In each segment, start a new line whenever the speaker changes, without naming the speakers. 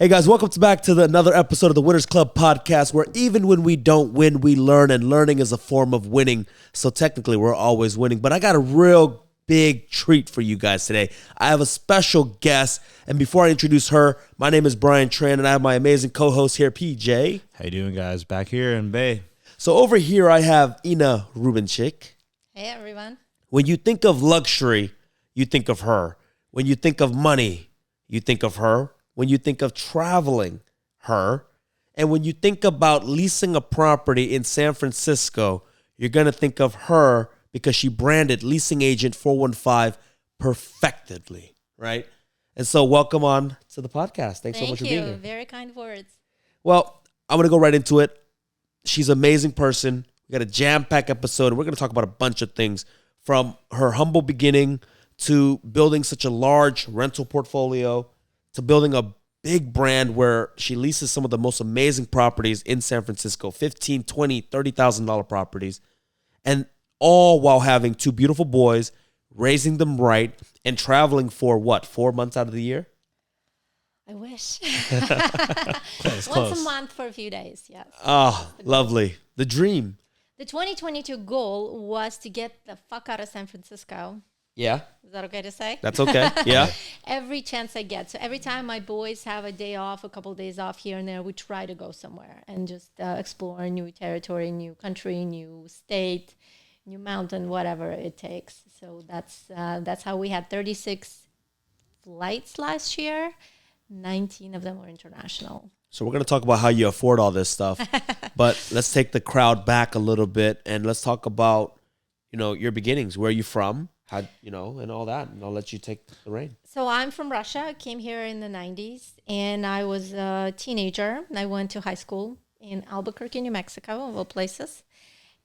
Hey guys, welcome back to another episode of the Winners Club podcast, where even when we don't win, we learn, and learning is a form of winning. So technically, we're always winning. But I got a real big treat for you guys today. I have a special guest, and before I introduce her, my name is Brian Tran, and I have my amazing co-host here, PJ.
How you doing, guys? Back here in Bay.
So over here, I have Ina Rubinchik.
Hey, everyone.
When you think of luxury, you think of her. When you think of money, you think of her. When you think of traveling, her. And when you think about leasing a property in San Francisco, you're going to think of her because she branded Leasing Agent 415 perfectly, right? And so welcome on to the podcast. Thanks so much for being here.
Very kind words.
Well, I'm going to go right into it. She's an amazing person. We got a jam-packed episode, and we're going to talk about a bunch of things, from her humble beginning to building such a large rental portfolio to building a big brand where she leases some of the most amazing properties in San Francisco, $15,000, $20,000, $30,000 properties, and all while having two beautiful boys, raising them right, and traveling for what, 4 months out of the year?
I wish.
Close.
Once a month for a few days, yes.
Oh, lovely. The dream.
The 2022 goal was to get the fuck out of San Francisco.
Yeah,
Is that okay to say?
that's okay. Yeah.
Every chance I get. So every time my boys have a day off, a couple of days off here and there, we try to go somewhere and just explore new territory, new country, new state, new mountain, whatever it takes. So that's how we had 36 flights last year. 19 of them were international.
So we're going to talk about how you afford all this stuff, but let's take the crowd back a little bit and let's talk about, your beginnings. Where are you from? How, and all that, and I'll let you take the reign.
So I'm from Russia. I came here in the 90s, and I was a teenager. I went to high school in Albuquerque, New Mexico, of all places.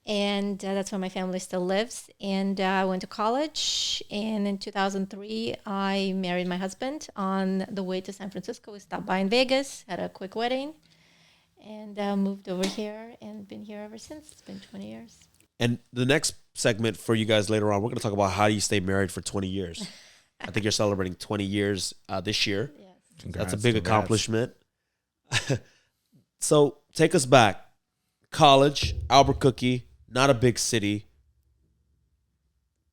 And that's where my family still lives. And I went to college. And in 2003, I married my husband on the way to San Francisco. We stopped by in Vegas, had a quick wedding, and moved over here and been here ever since. It's been 20 years.
And the next segment for you guys later on, we're going to talk about how do you stay married for 20 years. I think you're celebrating 20 years this year.
Yes.
That's a big accomplishment. So take us back. College, Albuquerque, not a big city.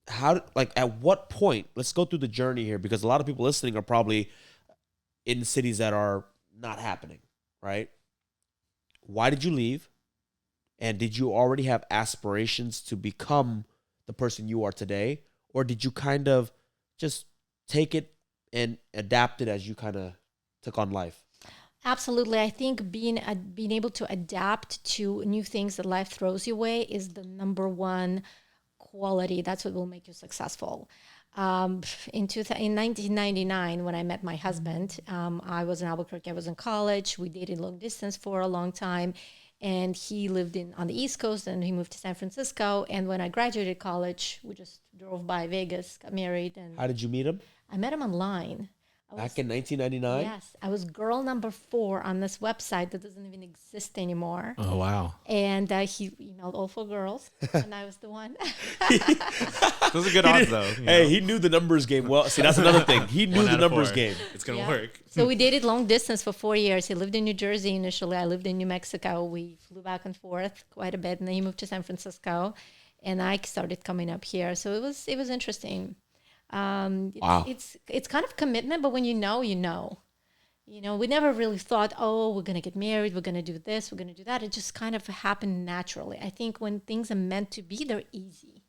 At what point, let's go through the journey here, because a lot of people listening are probably in cities that are not happening, right? Why did you leave? And did you already have aspirations to become the person you are today? Or did you kind of just take it and adapt it as you kind of took on life?
Absolutely. I think being able to adapt to new things that life throws you away is the number one quality. That's what will make you successful. In 1999, when I met my husband, I was in Albuquerque. I was in college. We dated long distance for a long time. And he lived on the East Coast, and he moved to San Francisco. And when I graduated college, we just drove by Vegas, got married. And
How did you meet him?
I met him online.
Back in 1999?
Yes. I was girl number 4 on this website that doesn't even exist anymore.
Oh, wow.
And he emailed all 4 girls, and I was the one.
Those are good odds, though.
He knew the numbers game well. See, that's another thing. He knew the numbers game.
It's going to
Yeah.
work.
So we dated long distance for 4 years. He lived in New Jersey initially. I lived in New Mexico. We flew back and forth quite a bit, and then he moved to San Francisco, and I started coming up here. So it was interesting.
Wow.
It's kind of commitment, but when you know, you know. We never really thought, we're going to get married, we're going to do this, we're going to do that. It just kind of happened naturally. I think when things are meant to be, they're easy.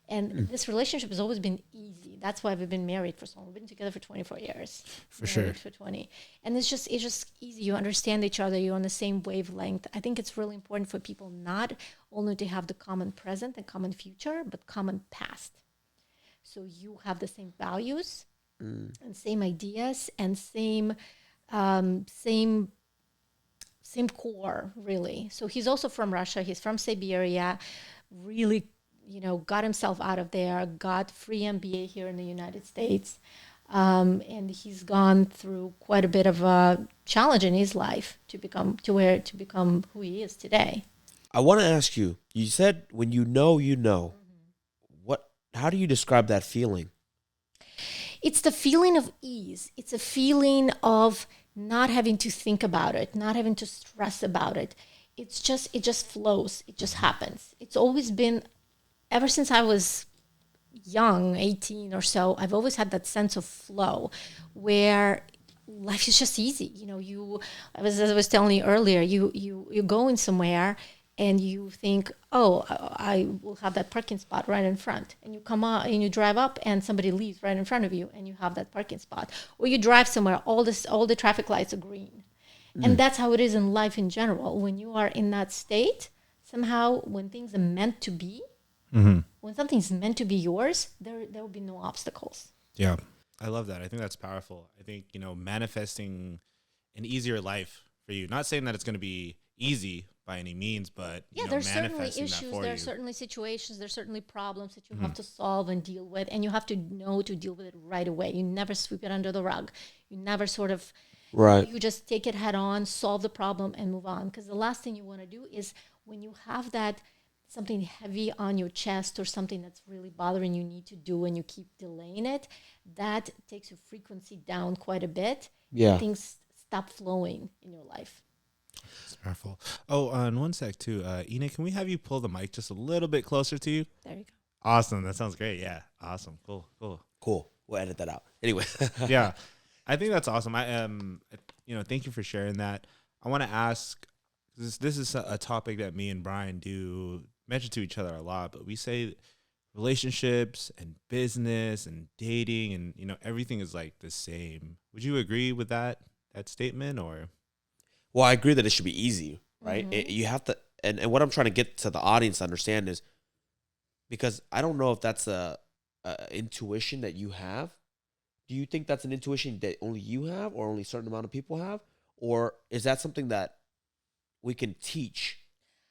And this relationship has always been easy. That's why we've been married for so long. We've been together for 24 years.
For sure.
Married for 20. And it's just easy. You understand each other. You're on the same wavelength. I think it's really important for people not only to have the common present and common future, but common past. So you have the same values and same ideas and same core, really. So he's also from Russia. He's from Siberia. Really, got himself out of there. Got free MBA here in the United States, and he's gone through quite a bit of a challenge in his life to become who he is today.
I want to ask you. You said when you know, you know. How do you describe that feeling?
It's the feeling of ease. It's a feeling of not having to think about it, not having to stress about it. It just flows. It just happens. It's always been, ever since I was young, 18 or so, I've always had that sense of flow where life is just easy. You know, as I was telling you earlier, you're going somewhere and you think, oh, I will have that parking spot right in front. And you come out and you drive up and somebody leaves right in front of you and you have that parking spot. Or you drive somewhere, all the traffic lights are green. And that's how it is in life in general. When you are in that state, somehow when things are meant to be, when something's meant to be yours, there will be no obstacles.
Yeah. I love that. I think that's powerful. I think, manifesting an easier life for you. Not saying that it's going to be easy by any means, but
there's certainly
manifesting that
issues,
for
there's
you.
certainly situations, there's certainly problems that you have to solve and deal with, and you have to know to deal with it right away. You never sweep it under the rug. You never sort of, you just take it head on, solve the problem, and move on. Because the last thing you want to do is when you have that something heavy on your chest or something that's really bothering you need to do and you keep delaying it, that takes your frequency down quite a bit.
Yeah.
And things stop flowing in your life.
It's powerful. Oh, and one sec too. Ina, can we have you pull the mic just a little bit closer to you?
There you go.
Awesome. That sounds great. Yeah. Awesome. Cool.
Cool. We'll edit that out. Anyway.
Yeah. I think that's awesome. Thank you for sharing that. I want to ask, this is a topic that me and Brian do mention to each other a lot, but we say relationships and business and dating and, everything is like the same. Would you agree with that statement or?
Well, I agree that it should be easy, right? You have to, and what I'm trying to get to the audience to understand is, because I don't know if that's a intuition that you have. Do you think that's an intuition that only you have or only a certain amount of people have? Or is that something that we can teach?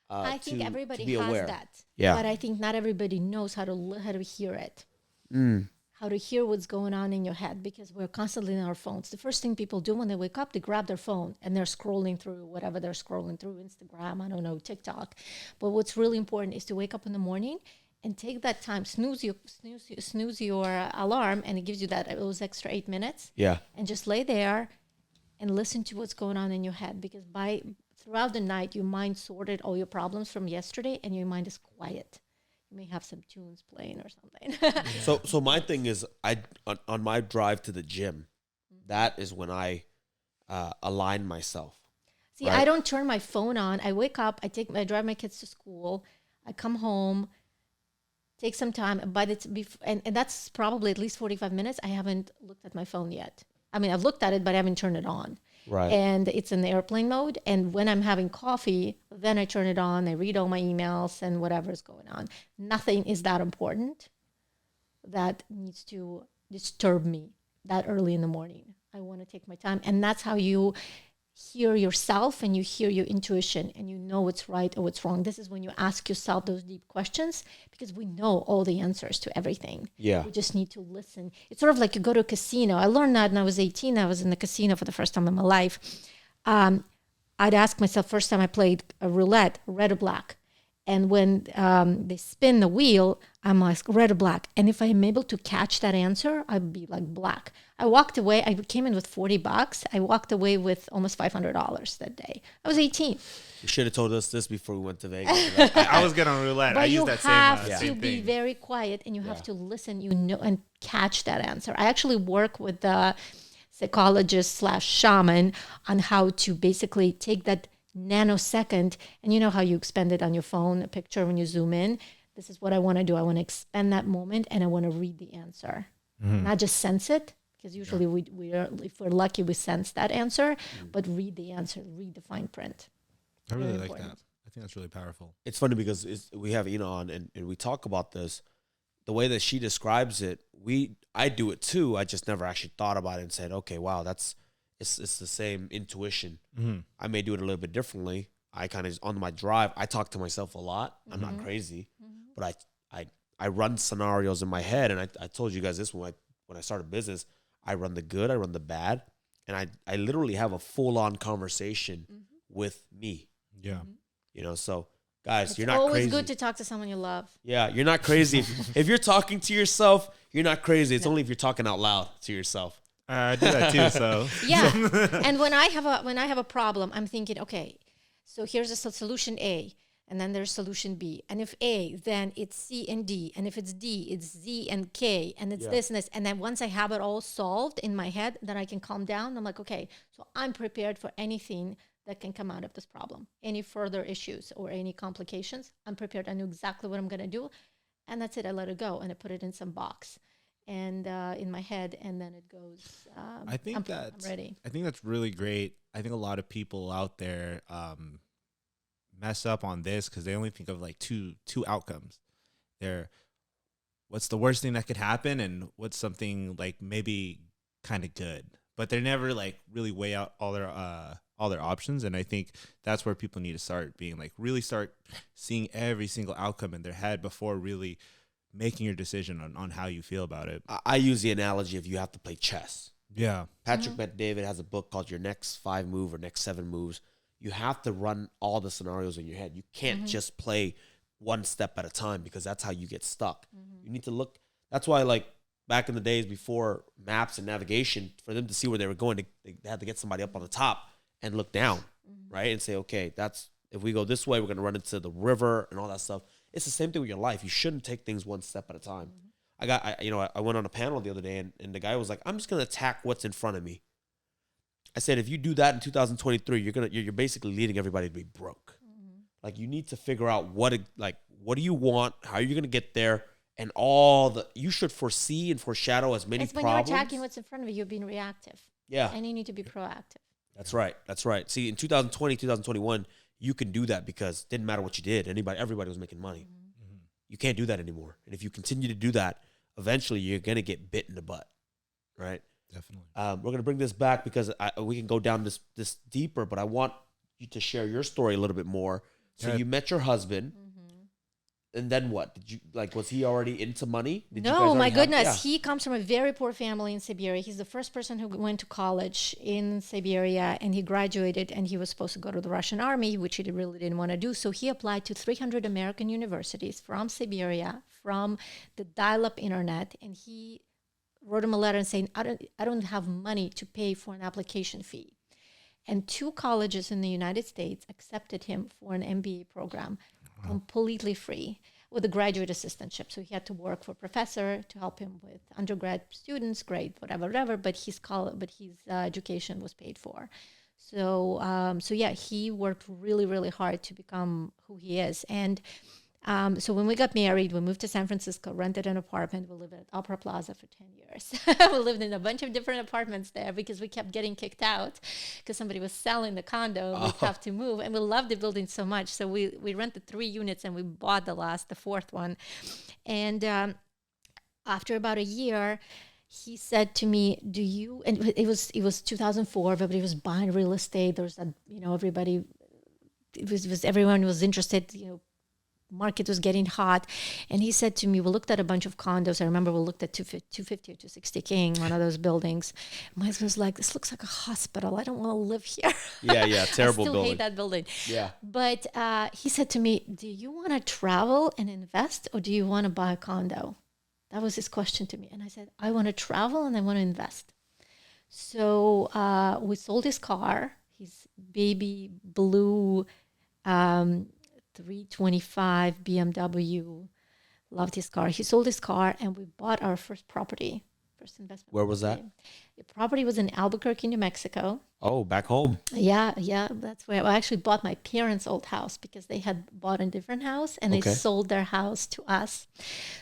I think everybody
be
has
aware?
that.
Yeah.
But I think not everybody knows how to hear it. How to hear what's going on in your head, because we're constantly in our phones. The first thing people do when they wake up, they grab their phone and they're scrolling through whatever they're scrolling through, Instagram, I don't know, TikTok. But what's really important is to wake up in the morning and take that time, snooze your alarm, and it gives you those extra 8 minutes.
Yeah.
And just lay there and listen to what's going on in your head, because throughout the night, your mind sorted all your problems from yesterday and your mind is quiet. You may have some tunes playing or something.
So my thing is, on my drive to the gym, that is when I align myself.
See,
right?
I don't turn my phone on. I wake up, I drive my kids to school, I come home, take some time, and that's probably at least 45 minutes. I haven't looked at my phone yet. I mean, I've looked at it, but I haven't turned it on.
Right.
And it's in airplane mode. And when I'm having coffee, then I turn it on. I read all my emails and whatever's going on. Nothing is that important that needs to disturb me that early in the morning. I want to take my time. And that's how you hear yourself and you hear your intuition and you know what's right or what's wrong. This is when you ask yourself those deep questions, because we know all the answers to everything.
Yeah.
We just need to listen. It's sort of like you go to a casino. I learned that when I was 18. I was in the casino for the first time in my life. I'd ask myself, first time I played a roulette, red or black. And when they spin the wheel, I'm like, red or black. And if I'm able to catch that answer, I'd be like, black. I walked away. I came in with $40. I walked away with almost $500 that day. I was 18.
You should have told us this before we went to Vegas.
I was good on roulette. I
But you
used that
have
same
to be
thing.
very quiet and you have to listen, and catch that answer. I actually work with the psychologist / shaman on how to basically take that nanosecond, and you know how you expand it on your phone, a picture when you zoom in. This is what I want to do. I want to expand that moment and I want to read the answer, not just sense it, because usually we are, if we're lucky, we sense that answer, but read the answer, read the fine print.
I really
Very
like
important.
that. I think that's really powerful.
It's funny because we have Ina on and we talk about this. The way that she describes it, I do it too. I just never actually thought about it and said, okay, wow, it's the same intuition. I may do it a little bit differently. I kind of, on my drive, I talk to myself a lot. I'm not crazy, but I run scenarios in my head. And I told you guys this when I started business. I run the good, I run the bad, and I literally have a full-on conversation with me.
Yeah.
So guys, you're
It's
not
always
crazy.
good to talk to someone you love.
Yeah, you're not crazy. If you're talking to yourself, you're not crazy. It's only if you're talking out loud to yourself.
I do that too. So
Yeah. And when I have a problem, I'm thinking, okay, so here's a solution A, and then there's solution B. And if A, then it's C and D. And if it's D, it's Z and K. And it's this and this. And then once I have it all solved in my head, then I can calm down. I'm like, okay, so I'm prepared for anything that can come out of this problem. Any further issues or any complications, I'm prepared. I know exactly what I'm going to do. And that's it. I let it go and I put it in some box and in my head, and then it goes.
I think
I'm ready.
I think that's really great. I think a lot of people out there mess up on this because they only think of like two outcomes. They're what's the worst thing that could happen, and what's something like maybe kind of good. But they never like really weigh out all their options. And I think that's where people need to start being like really start seeing every single outcome in their head before really making your decision on how you feel about it.
I use the analogy of you have to play chess.
Yeah.
Patrick Bet-David has a book called Your Next 5 Move or Next 7 Moves. You have to run all the scenarios in your head. You can't just play one step at a time because that's how you get stuck. You need to look. That's why, like, back in the days before maps and navigation, for them to see where they were going, they had to get somebody up on the top and look down, right? And say, okay, that's if we go this way, we're going to run into the river and all that stuff. It's the same thing with your life. You shouldn't take things one step at a time. I went on a panel the other day, and the guy was like, I'm just going to attack what's in front of me. I said, if you do that in 2023, you're basically leading everybody to be broke. Like, you need to figure out what do you want? How are you going to get there? And you should foresee and foreshadow as many problems.
When you're attacking what's in front of you, you're being reactive.
Yeah.
And you need to be proactive.
That's right. See, in 2020, 2021, you can do that because it didn't matter what you did. Everybody was making money. You can't do that anymore. And if you continue to do that, eventually you're going to get bit in the butt, right?
Definitely.
We're going to bring this back because we can go down this deeper, but I want you to share your story a little bit more. So you met your husband. And then what? Was he already into money?
No, my goodness. He comes from a very poor family in Siberia. He's the first person who went to college in Siberia, and he graduated, and he was supposed to go to the Russian army, which he really didn't want to do. So he applied to 300 American universities from Siberia, from the dial-up internet, and he wrote him a letter and saying, I don't have money to pay for an application fee. And 2 colleges in the United States accepted him for an MBA program. Completely free with a graduate assistantship. So he had to work for a professor to help him with undergrad students, grade, whatever. But his education was paid for. So he worked really, really hard to become who he is. And so when we got married, we moved to San Francisco, rented an apartment. We lived at Opera Plaza for 10 years. We lived in a bunch of different apartments there because we kept getting kicked out because somebody was selling the condo. We'd have to move. And we loved the building so much. So we rented 3 units and we bought the 4th one. And after about a year, he said to me, and it was 2004, everybody was buying real estate. There was everyone was interested, market was getting hot. And he said to me, we looked at a bunch of condos. I remember we looked at 250 or 260 King, one of those buildings. My husband was like, this looks like a hospital. I don't want to live here.
Yeah, terrible building.
I still hate that building.
Yeah.
But he said to me, do you want to travel and invest, or do you want to buy a condo? That was his question to me. And I said, I want to travel and I want to invest. So we sold his car, his baby blue 325 BMW. Loved his car. He sold his car and we bought our first investment.
Where was that?
The property was in Albuquerque, New Mexico.
Oh, back home.
Yeah. That's where I actually bought my parents' old house because they had bought a different house and they sold their house to us.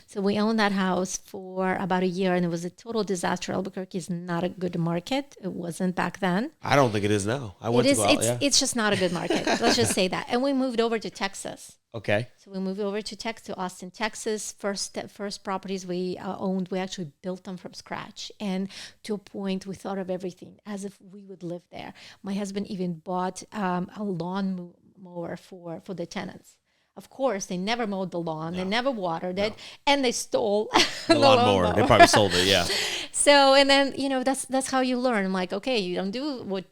So we owned that house for about a year and it was a total disaster. Albuquerque is not a good market. It wasn't back then.
I don't think it is now.
It's just not a good market. Let's just say that. And we moved over to Texas.
Okay.
So we moved over to Austin, Texas. First properties we owned, we actually built them from scratch. And to a point, we thought of everything as if we would live there. My husband even bought a lawn mower for the tenants. Of course, they never mowed the lawn. No. They never watered it. And they stole
the lawnmower. They probably sold it, yeah.
So, and then, that's how you learn. I'm like, okay, you don't do what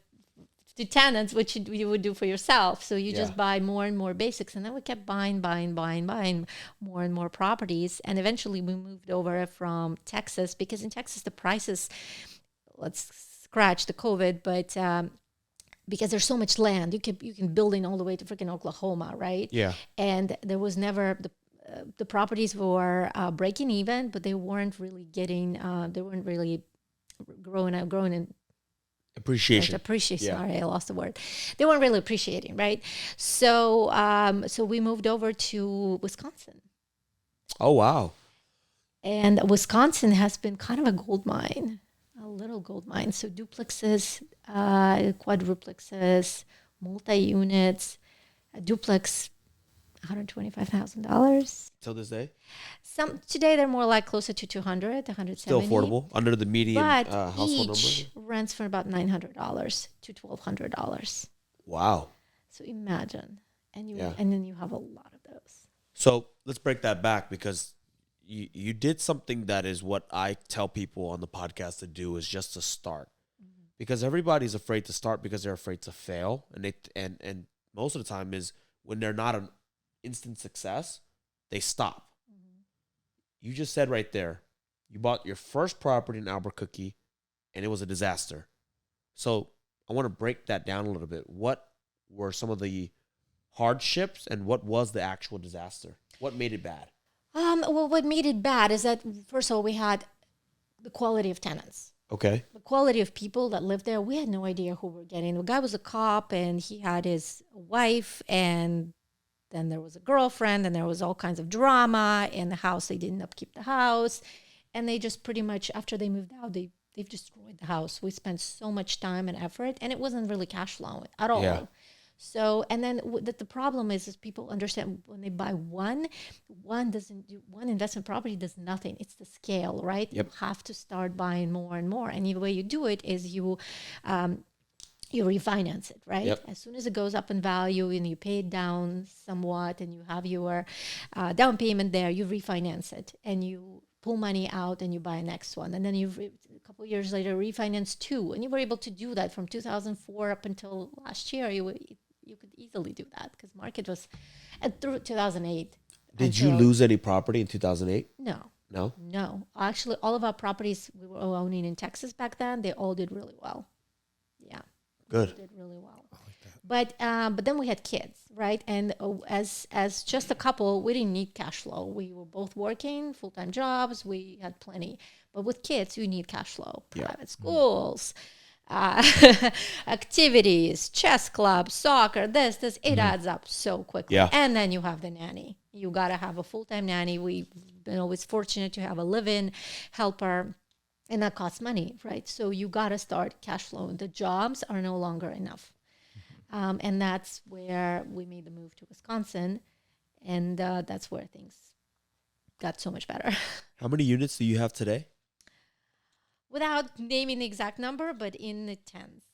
to tenants, which you would do for yourself. So you just buy more and more basics. And then we kept buying more and more properties. And eventually we moved over from Texas because in Texas, the prices, let's scratch the COVID, but because there's so much land, you can build in all the way to freaking Oklahoma, right?
Yeah.
And there was never the properties were breaking even, but they weren't really getting they weren't really growing in
Appreciation.
appreciation.
Yeah.
Sorry, I lost the word. They weren't really appreciating, right? So so we moved over to Wisconsin.
Oh, wow.
And Wisconsin has been kind of a gold mine, a little gold mine. So duplexes, quadruplexes, multi-units, a duplex, $125,000.
Till this day?
Some today they're more like closer to 200, 170.
Still affordable, under the median
But
household
each
number?
rents for about $900 to $1,200.
Wow.
So imagine, and
Yeah.
and then you have a lot of those.
So let's break that back, because you did something that is what I tell people on the podcast to do, is just to start. Because everybody's afraid to start because they're afraid to fail. And most of the time is when they're not an instant success, they stop. You just said right there, you bought your first property in Albuquerque and it was a disaster. So I want to break that down a little bit. What were some of the hardships and what was the actual disaster? What made it bad?
Well, what made it bad is that, first of all, we had the quality of tenants.
Okay.
The quality of people that lived there, we had no idea who we're getting. The guy was a cop, and he had his wife, and then there was a girlfriend, and there was all kinds of drama in the house. They didn't upkeep the house, and they just pretty much, after they moved out, they've destroyed the house. We spent so much time and effort, and it wasn't really cash flowing at all.
Yeah.
So, and then the problem is people understand when they buy one investment property does nothing. It's the scale, right?
Yep.
You have to start buying more and more. And the way you do it is you refinance it, right?
Yep.
As soon as it goes up in value and you pay it down somewhat and you have your down payment there, you refinance it and you pull money out and you buy a next one. And then a couple of years later, refinance two. And you were able to do that from 2004 up until last year. You could easily do that because market was through 2008.
Did you lose any property in 2008?
No.
No?
Actually, all of our properties we were owning in Texas back then, they all did really well. Yeah.
Good.
Did really well. But then we had kids, right? And as just a couple, we didn't need cash flow. We were both working full-time jobs. We had plenty. But with kids, you need cash flow.
Yeah.
Private schools, activities, chess club, soccer, this, it adds up so quickly.
Yeah.
And then you have the nanny. You got to have a full-time nanny. We've been always fortunate to have a live-in helper. And that costs money, right? So you got to start cash flowing. The jobs are no longer enough. And that's where we made the move to Wisconsin. And that's where things got so much better.
How many units do you have today?
Without naming the exact number, but in the tens.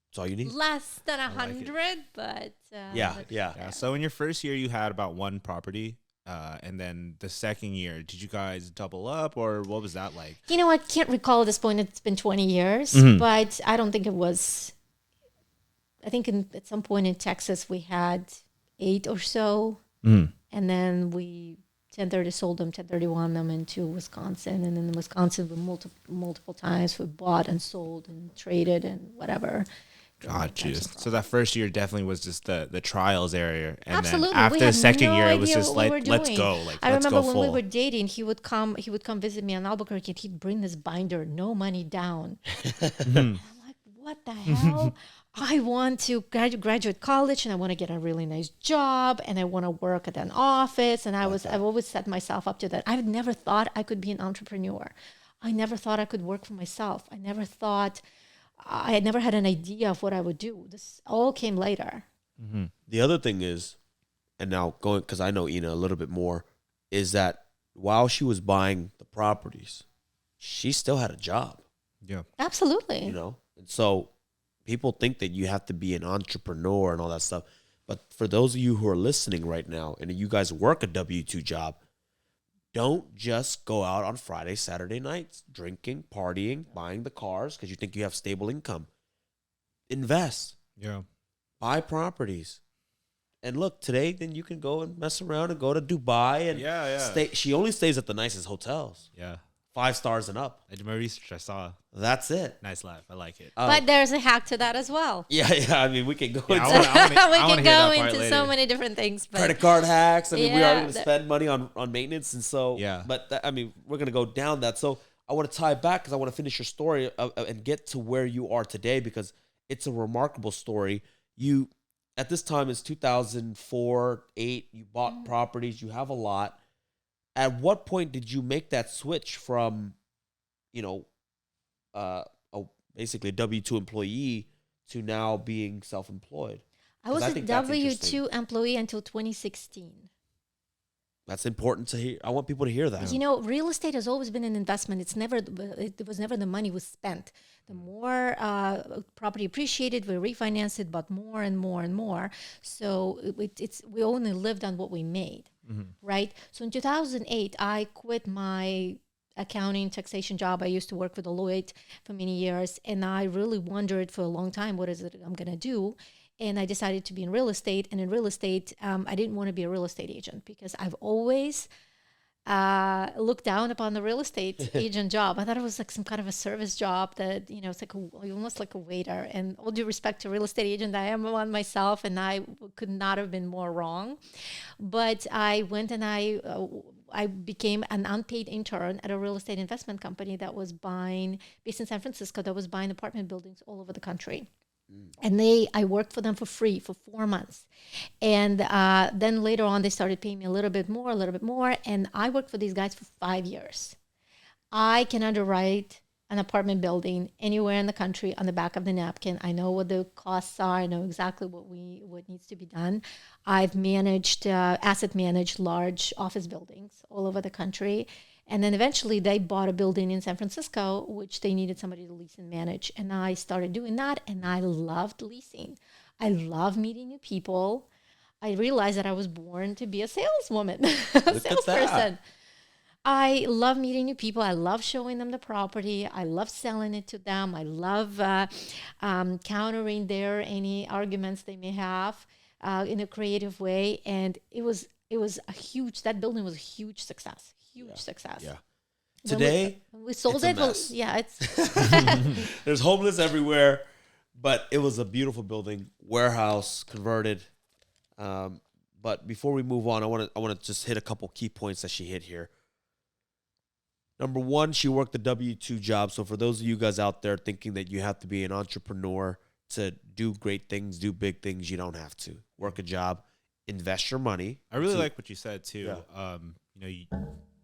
That's all you need?
Less than
like
100, but...
Yeah.
Yeah. So in your first year, you had about one property. And then the second year, did you guys double up or what was that like?
You know, I can't recall at this point. It's been 20 years, but I don't think it was... I think at some point in Texas, we had 8 or so. And then we 1030 sold them, 1031 them into Wisconsin. And then in Wisconsin, we multiple times we bought and sold and traded and whatever.
Gotcha. So that first year definitely was just the trials area. And
Absolutely.
then after
We
the
had
second
no
year, it was
idea
just
what we
like,
were
let's
doing.
go. Like,
I
let's
remember
go
when we
full.
were dating, he would come visit me in Albuquerque and he'd bring this binder, no money down. And I'm like, what the hell? I want to graduate college and I want to get a really nice job and I want to work at an office. And I've always set myself up to that. I've never thought I could be an entrepreneur. I never thought I could work for myself. I had never had an idea of what I would do. This all came later.
The other thing is, and now going, because I know Ina a little bit more, is that while she was buying the properties, she still had a job.
Yeah.
Absolutely.
You know? And so people think that you have to be an entrepreneur and all that stuff. But for those of you who are listening right now and you guys work a W-2 job, don't just go out on Friday, Saturday nights, drinking, partying, buying the cars because you think you have stable income. Invest.
Yeah.
Buy properties. And look, today, then you can go and mess around and go to Dubai and
Yeah.
stay. She only stays at the nicest hotels.
Yeah.
5 stars and up.
I did my research. I saw.
That's it.
Nice laugh. I like it.
But there's a hack to that as well.
Yeah. I mean, we can go
Yeah,
into
We
I wanna
can
hear
go
that part
into
later.
so many different things. But
credit card hacks. I mean, we are
Yeah,
going to spend money on maintenance, and so
Yeah.
But I mean, we're going to go down that. So I want to tie it back because I want to finish your story and get to where you are today because it's a remarkable story. You at this time is 2004, 8. You bought properties. You have a lot. At what point did you make that switch from, basically a W-2 employee to now being self-employed?
I was
I
a
think that's
W-2 employee until 2016.
That's important to hear. I want people to hear that.
Real estate has always been an investment. It was never the money was spent. The more property appreciated, we refinanced it, but more and more and more. So we only lived on what we made, right? So in 2008, I quit my accounting taxation job. I used to work for Deloitte for many years, and I really wondered for a long time, what is it I'm going to do? And I decided to be in real estate. And in real estate, I didn't want to be a real estate agent because I've always looked down upon the real estate agent job. I thought it was like some kind of a service job that, it's like almost like a waiter. And all due respect to real estate agent, I am one myself, and I could not have been more wrong. But I went and I became an unpaid intern at a real estate investment company that was based in San Francisco, that was buying apartment buildings all over the country. And I worked for them for free for 4 months. And then later on, they started paying me a little bit more. And I worked for these guys for 5 years. I can underwrite an apartment building anywhere in the country on the back of the napkin. I know what the costs are. I know exactly what needs to be done. I've asset managed large office buildings all over the country. And then eventually they bought a building in San Francisco, which they needed somebody to lease and manage. And I started doing that, and I loved leasing. I love meeting new people. I realized that I was born to be a saleswoman, a salesperson. I love meeting new people. I love showing them the property. I love selling it to them. I love countering any arguments they may have in a creative way. And that building was a huge success. Success.
Yeah.
When
Today,
we sold
it's a
it.
mess.
It's
There's homeless everywhere, but it was a beautiful building, warehouse converted. But before we move on, I want to just hit a couple key points that she hit here. Number one, she worked the W-2 job. So for those of you guys out there thinking that you have to be an entrepreneur to do great things, do big things, you don't have to. Work a job, invest your money.
I really like what you said too.
Yeah.
You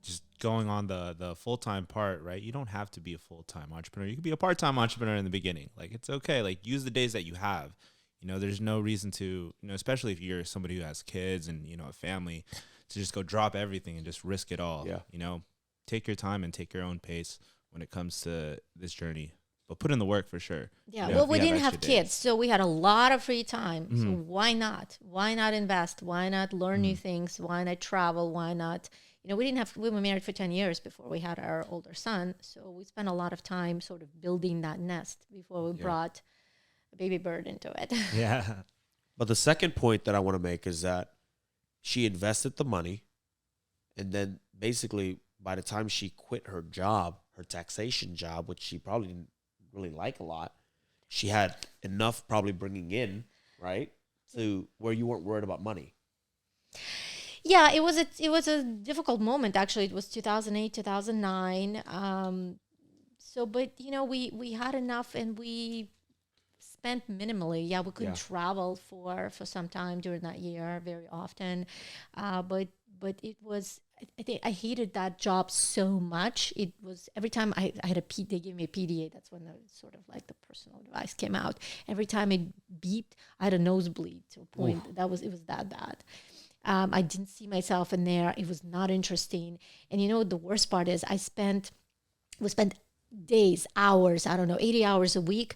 just going on the full-time part, right? You don't have to be a full-time entrepreneur. You can be a part-time entrepreneur in the beginning. Like, it's okay. Like, use the days that you have. There's no reason to, especially if you're somebody who has kids and, a family, to just go drop everything and just risk it all.
Yeah.
Take your time and take your own pace when it comes to this journey. But put in the work for sure.
Yeah,
if
well, we
you
didn't have
extra
kids,
days.
so we had a lot of free time. So why not? Why not invest? Why not learn new things? Why not travel? Why not? We were married for 10 years before we had our older son. So we spent a lot of time sort of building that nest before we brought a baby bird into it.
Yeah.
But the second point that I want to make is that she invested the money, and then basically by the time she quit her job, her taxation job, which she probably didn't really like a lot, she had enough probably bringing in, right, to where you weren't worried about money.
Yeah, it was a difficult moment, actually. It was 2008, 2009. But we had enough, and we spent minimally. Yeah, we couldn't travel for some time during that year very often, but it was. I think I hated that job so much. It was every time I had they gave me a PDA. That's when the sort of like the personal device came out. Every time it beeped, I had a nosebleed to a point. It was that bad. I didn't see myself in there. It was not interesting. And the worst part is we spent days, hours, 80 hours a week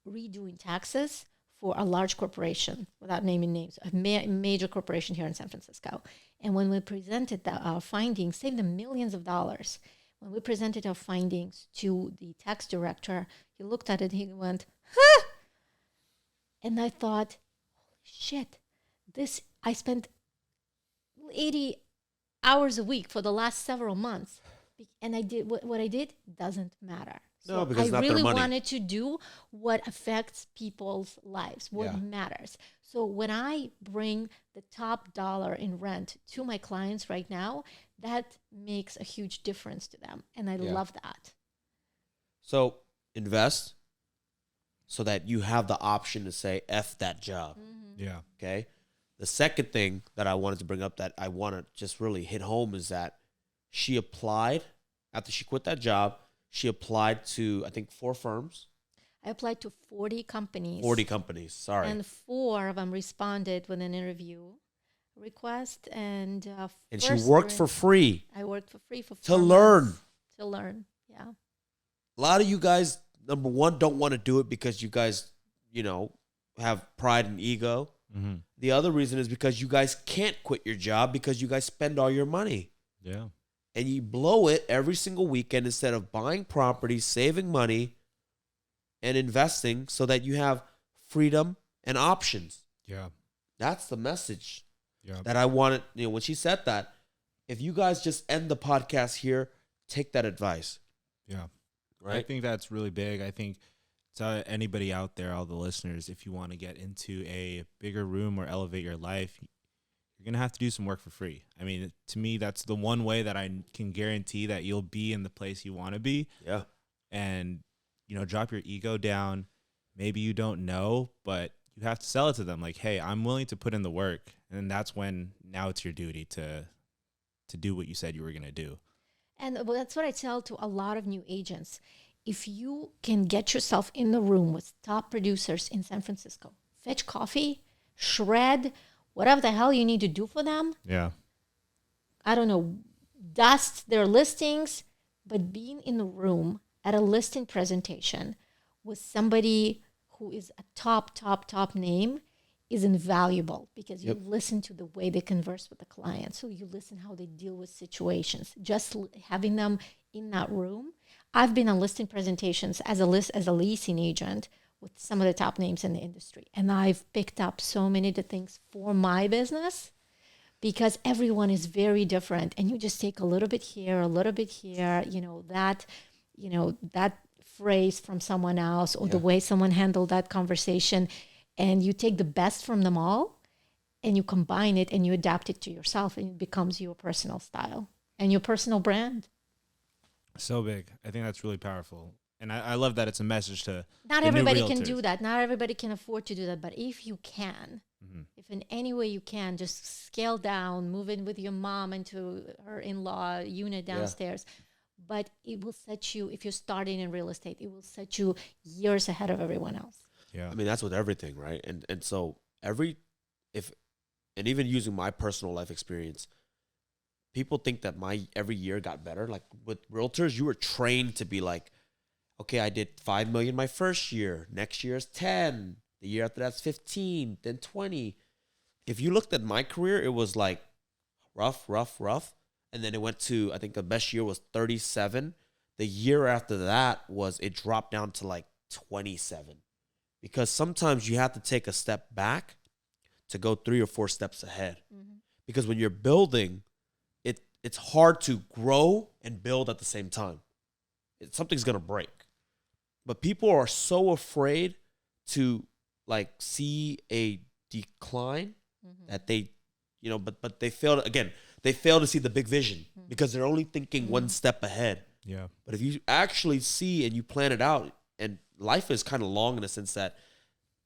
redoing taxes for a large corporation, without naming names, a major corporation here in San Francisco. And when we presented our findings, saved them millions of dollars. When we presented our findings to the tax director, he looked at it and he went, "Huh!" And I thought, holy shit, I spent 80 hours a week for the last several months And I did what I did doesn't matter.
No,
So
because it's
I
not their
really
money.
wanted to do what affects people's lives, what
Yeah.
matters. So when I bring the top dollar in rent to my clients right now, that makes a huge difference to them. And I
Yeah.
love that.
So invest so that you have the option to say F that job.
Yeah.
Okay. The second thing that I wanted to bring up that I want to just really hit home is that she applied after she quit that job. She applied to, I think, 4 firms,
I applied to 40 companies.
40 companies. Sorry.
And 4 of them responded with an interview request. And
And
first
she worked
during-
for free
I worked for free for
to
4
learn.
months. To learn, yeah.
A lot of you guys, number one, don't want to do it because you guys, have pride and ego.
Mm-hmm.
The other reason is because you guys can't quit your job because you guys spend all your money.
Yeah.
And you blow it every single weekend instead of buying property, saving money, and investing so that you have freedom and options.
Yeah.
That's the message
Yeah.
that I wanted. When she said that, if you guys just end the podcast here, take that advice.
Yeah. I
Right?
think that's really big. I think to anybody out there, all the listeners, if you want to get into a bigger room or elevate your life, you're going to have to do some work for free. I mean, to me, that's the one way that I can guarantee that you'll be in the place you want to be.
Yeah.
And, drop your ego down. Maybe you don't know, but you have to sell it to them. Like, hey, I'm willing to put in the work. And that's when now it's your duty to do what you said you were going to do.
And that's what I tell to a lot of new agents. If you can get yourself in the room with top producers in San Francisco, fetch coffee, shred, whatever the hell you need to do for them,
Yeah.
I don't know, dust their listings, but being in the room at a listing presentation with somebody who is a top name is invaluable because you listen to the way they converse with the client. So you listen how they deal with situations. Just having them in that room. I've been on listing presentations as a leasing agent with some of the top names in the industry. And I've picked up so many of the things for my business because everyone is very different. And you just take a little bit here, that phrase from someone else or the way someone handled that conversation. And you take the best from them all and you combine it and you adapt it to yourself and it becomes your personal style and your personal brand.
So big. I think that's really powerful. And I love that it's a message to
Not
the new
everybody can
realtors.
do that. Not everybody can afford to do that. But if you can, if in any way you can, just scale down, move in with your mom into her in-law unit downstairs. But it will set you, if you're starting in real estate, it will set you years ahead of everyone else.
Yeah.
I mean, that's with everything, right? And so even using my personal life experience, people think that my every year got better. Like with realtors, you were trained to be like, okay, I did 5 million my first year. Next year is 10. The year after that's 15, then 20. If you looked at my career, it was like rough. And then it went to, I think the best year was 37. The year after that it dropped down to like 27. Because sometimes you have to take a step back to go 3 or 4 steps ahead. Because when you're building, it's hard to grow and build at the same time. Something's going to break. But people are so afraid to like see a decline that they, but they fail to see the big vision because they're only thinking one step ahead.
Yeah.
But if you actually see and you plan it out, and life is kind of long in the sense that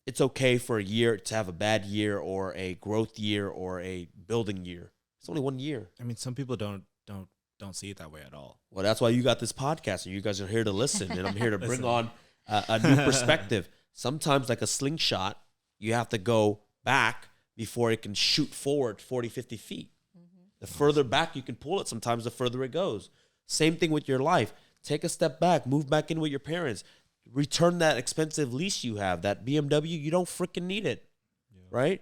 it's okay for a year to have a bad year or a growth year or a building year. It's only 1 year.
I mean, some people don't see it that way at all.
Well, that's why you got this podcast, and you guys are here to listen, and I'm here to bring on a new perspective. Sometimes, like a slingshot, you have to go back before it can shoot forward 40, 50 feet. The further back you can pull it, sometimes the further it goes. Same thing with your life. Take a step back, move back in with your parents, return that expensive lease you have, that BMW, you don't freaking need it, right?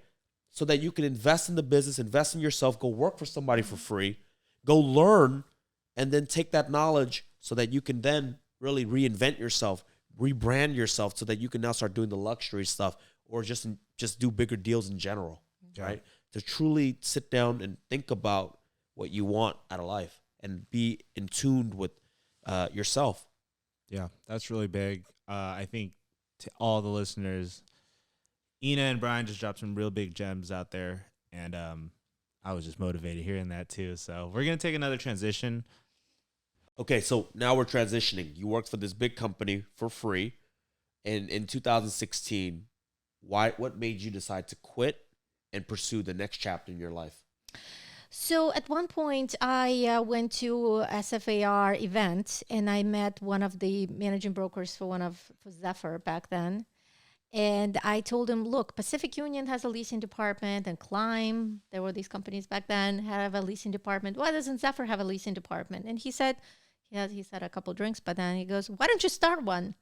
So that you can invest in the business, invest in yourself, go work for somebody for free, go learn, and then take that knowledge so that you can then really reinvent yourself, rebrand yourself so that you can now start doing the luxury stuff or just do bigger deals in general, right? To truly sit down and think about what you want out of life. and be in tune with yourself.
Yeah, that's really big. I think to all the listeners, Ina and Brian just dropped some real big gems out there, and I was just motivated hearing that too. So we're gonna take another transition.
Okay, so now we're transitioning. You worked for this big company for free, and in 2016, what made you decide to quit and pursue the next chapter in your life?
So at one point, I went to SFAR event and I met one of the managing brokers for Zephyr back then. And I told him, look, Pacific Union has a leasing department and Climb, there were these companies back then, have a leasing department. Why doesn't Zephyr have a leasing department? And he said, yeah, he's had a couple drinks, but then he goes, why don't you start one?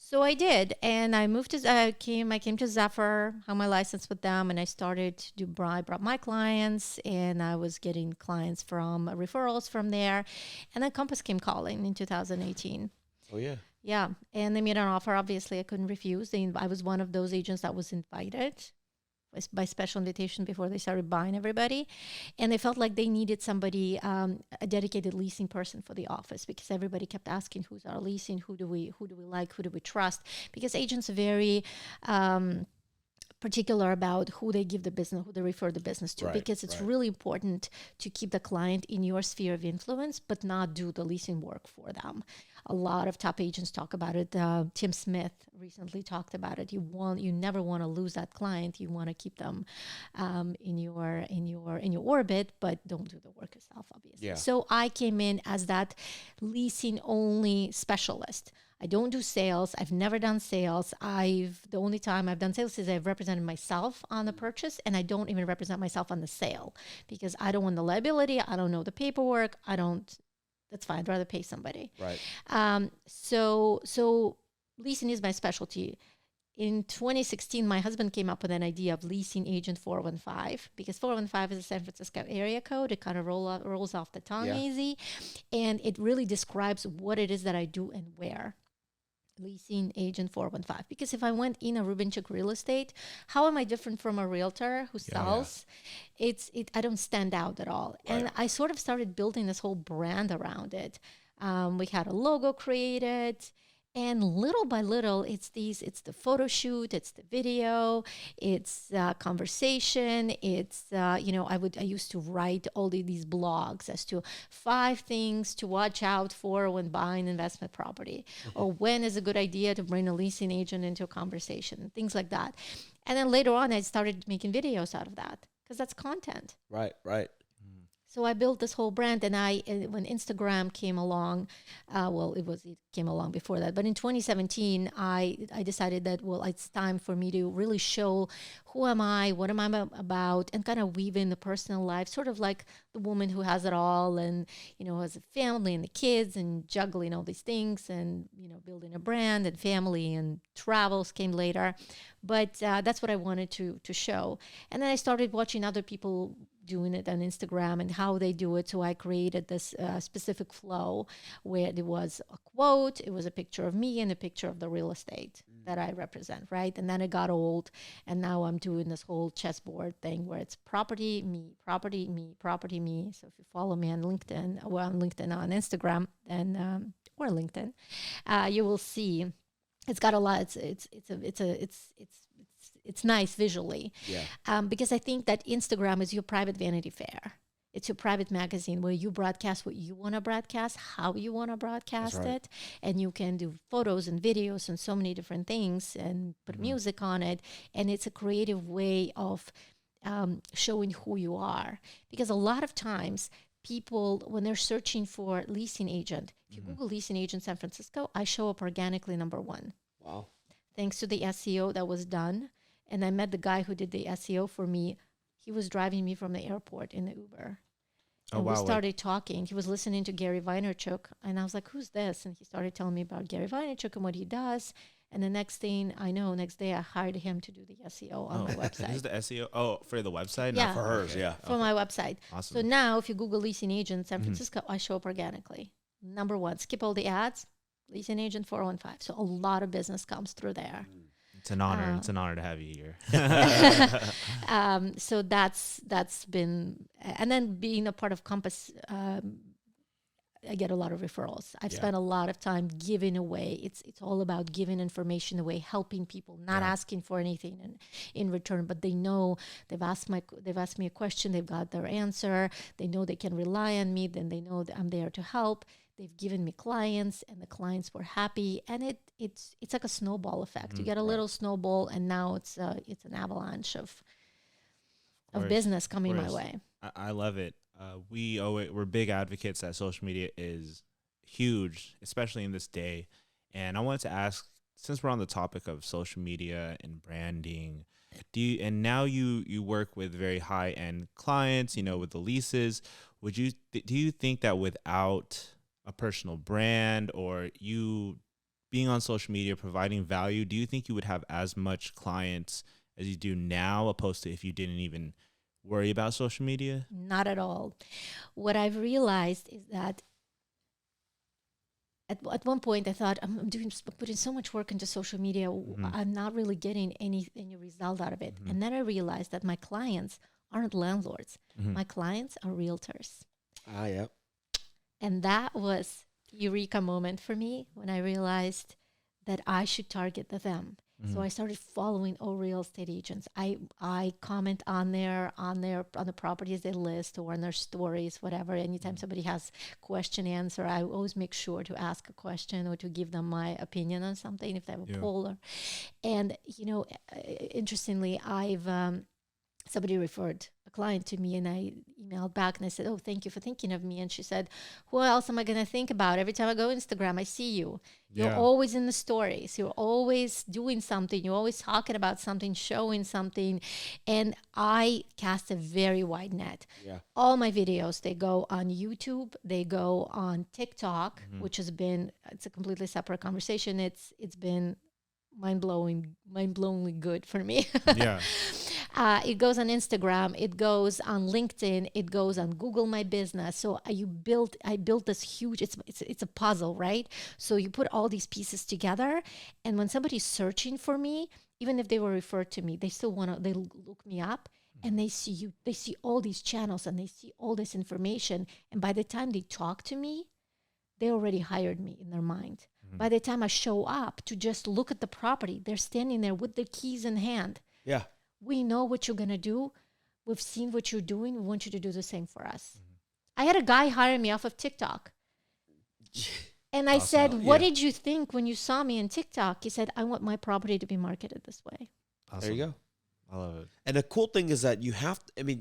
So I did, and I moved to I came to Zephyr, had my license with them, and I started to do. I brought my clients, and I was getting clients from referrals from there, and then Compass came calling in 2018.
Oh yeah,
Yeah, and they made an offer. Obviously, I couldn't refuse. I was one of those agents that was invited by special invitation before they started buying everybody, and they felt like they needed somebody, a dedicated leasing person for the office, because everybody kept asking, who's our leasing, who do we like, who do we trust, because agents are very particular about who they give the business, who they refer the business to,
Right,
because it's
right.
really important to keep the client in your sphere of influence, but not do the leasing work for them. A lot of top agents talk about it. Tim Smith recently talked about it. You never want to lose that client. You want to keep them in your orbit, but don't do the work yourself, obviously.
Yeah.
So I came in as that leasing only specialist. I don't do sales. I've never done sales. The only time I've done sales is I've represented myself on the purchase, and I don't even represent myself on the sale because I don't want the liability. I don't know the paperwork. That's fine. I'd rather pay somebody.
right.
So leasing is my specialty. In 2016, my husband came up with an idea of leasing agent 415, because 415 is a San Francisco area code. It kind of rolls off the tongue
Yeah.
easy, and it really describes what it is that I do and where. Leasing agent 415. Because if I went in a Rubinchik real estate, how am I different from a realtor who sells? I don't stand out at all.
Right.
And I sort of started building this whole brand around it. We had a logo created, and little by little, it's the photo shoot, it's the video, it's conversation, it's I used to write all these blogs as to 5 things to watch out for when buying investment property, or when is a good idea to bring a leasing agent into a conversation, things like that. And then later on, I started making videos out of that because that's content.
Right, right.
So I built this whole brand, and when Instagram came along, it came along before that. But in 2017, I decided that, it's time for me to really show who am I, what am I about, and kind of weave in the personal life, sort of like the woman who has it all, and has a family and the kids, and juggling all these things, and building a brand and family, and travels came later. But that's what I wanted to show. And then I started watching other people doing it on Instagram and how they do it. So I created this specific flow where it was a quote, it was a picture of me, and a picture of the real estate that I represent, right? And then it got old, and now I'm doing this whole chessboard thing where it's property, me, property, me, property, me. So if you follow me on LinkedIn, on Instagram, and or LinkedIn, you will see it's got a lot. It's nice visually.
Yeah.
Because I think that Instagram is your private Vanity Fair. It's your private magazine where you broadcast what you want to broadcast, how you want to broadcast
That's right.
it. And you can do photos and videos and so many different things, and put music on it. And it's a creative way of showing who you are. Because a lot of times people, when they're searching for leasing agent, if you Google leasing agent San Francisco, I show up organically number 1.
Wow.
Thanks to the SEO that was done. And I met the guy who did the SEO for me. He was driving me from the airport in the Uber.
Oh,
And
wow.
we started talking. He was listening to Gary Vaynerchuk. And I was like, who's this? And he started telling me about Gary Vaynerchuk and what he does. And the next thing I know, next day I hired him to do the SEO on my
This is
website.
the SEO. Oh, for the website?
Yeah.
Not
For hers,
okay.
yeah.
For my website.
Awesome.
So now if you Google leasing agent San Francisco, I show up organically. Number 1, skip all the ads, leasing agent 415. So a lot of business comes through there.
It's an honor. It's an honor to have you here.
So that's been, and then being a part of Compass I get a lot of referrals. I've
Yeah.
spent a lot of time giving away. It's all about giving information away, helping people, not asking for anything in return, but they know they've asked me a question, they've got their answer, they know they can rely on me, then they know that I'm there to help. They've given me clients, and the clients were happy, and it's like a snowball effect. You get a little snowball, and now it's an avalanche of
course,
business coming my
course.
way.
I love it. We're big advocates that social media is huge, especially in this day. And I wanted to ask, since we're on the topic of social media and branding, and now you work with very high end clients, with the leases. Do you think that without a personal brand or you being on social media providing value, do you think you would have as much clients as you do now, opposed to if you didn't even worry about social media?
Not at all. What I've realized is that at one point I thought I'm putting so much work into social media. I'm not really getting any result out of it. And then I realized that my clients aren't landlords. My clients are realtors.
Yeah.
And that was eureka moment for me when I realized that I should target them. So I started following all real estate agents. I comment on the properties they list or on their stories, whatever. Anytime somebody has question answer, I always make sure to ask a question or to give them my opinion on something if they have a poll. And interestingly, somebody referred a client to me, and I emailed back and I said, "Oh, thank you for thinking of me." And she said, "Who else am I going to think about? Every time I go Instagram, I see you. You're always in the stories. You're always doing something. You're always talking about something, showing something." And I cast a very wide net.
Yeah.
All my videos, they go on YouTube, they go on TikTok, which has been, it's a completely separate conversation. It's been mind-blowingly good for me.
Yeah.
It goes on Instagram, it goes on LinkedIn, it goes on Google My Business. So I built this huge, it's a puzzle, right? So you put all these pieces together, and when somebody's searching for me, even if they were referred to me, they still they look me up, and they see all these channels, and they see all this information. And by the time they talk to me, they already hired me in their mind. By the time I show up to just look at the property, they're standing there with their keys in hand.
Yeah.
We know what you're going to do. We've seen what you're doing. We want you to do the same for us. I had a guy hire me off of TikTok. And I said, "What did you think when you saw me in TikTok?" He said, "I want my property to be marketed this way."
Awesome.
There you go.
I love it.
And the cool thing is that you have to,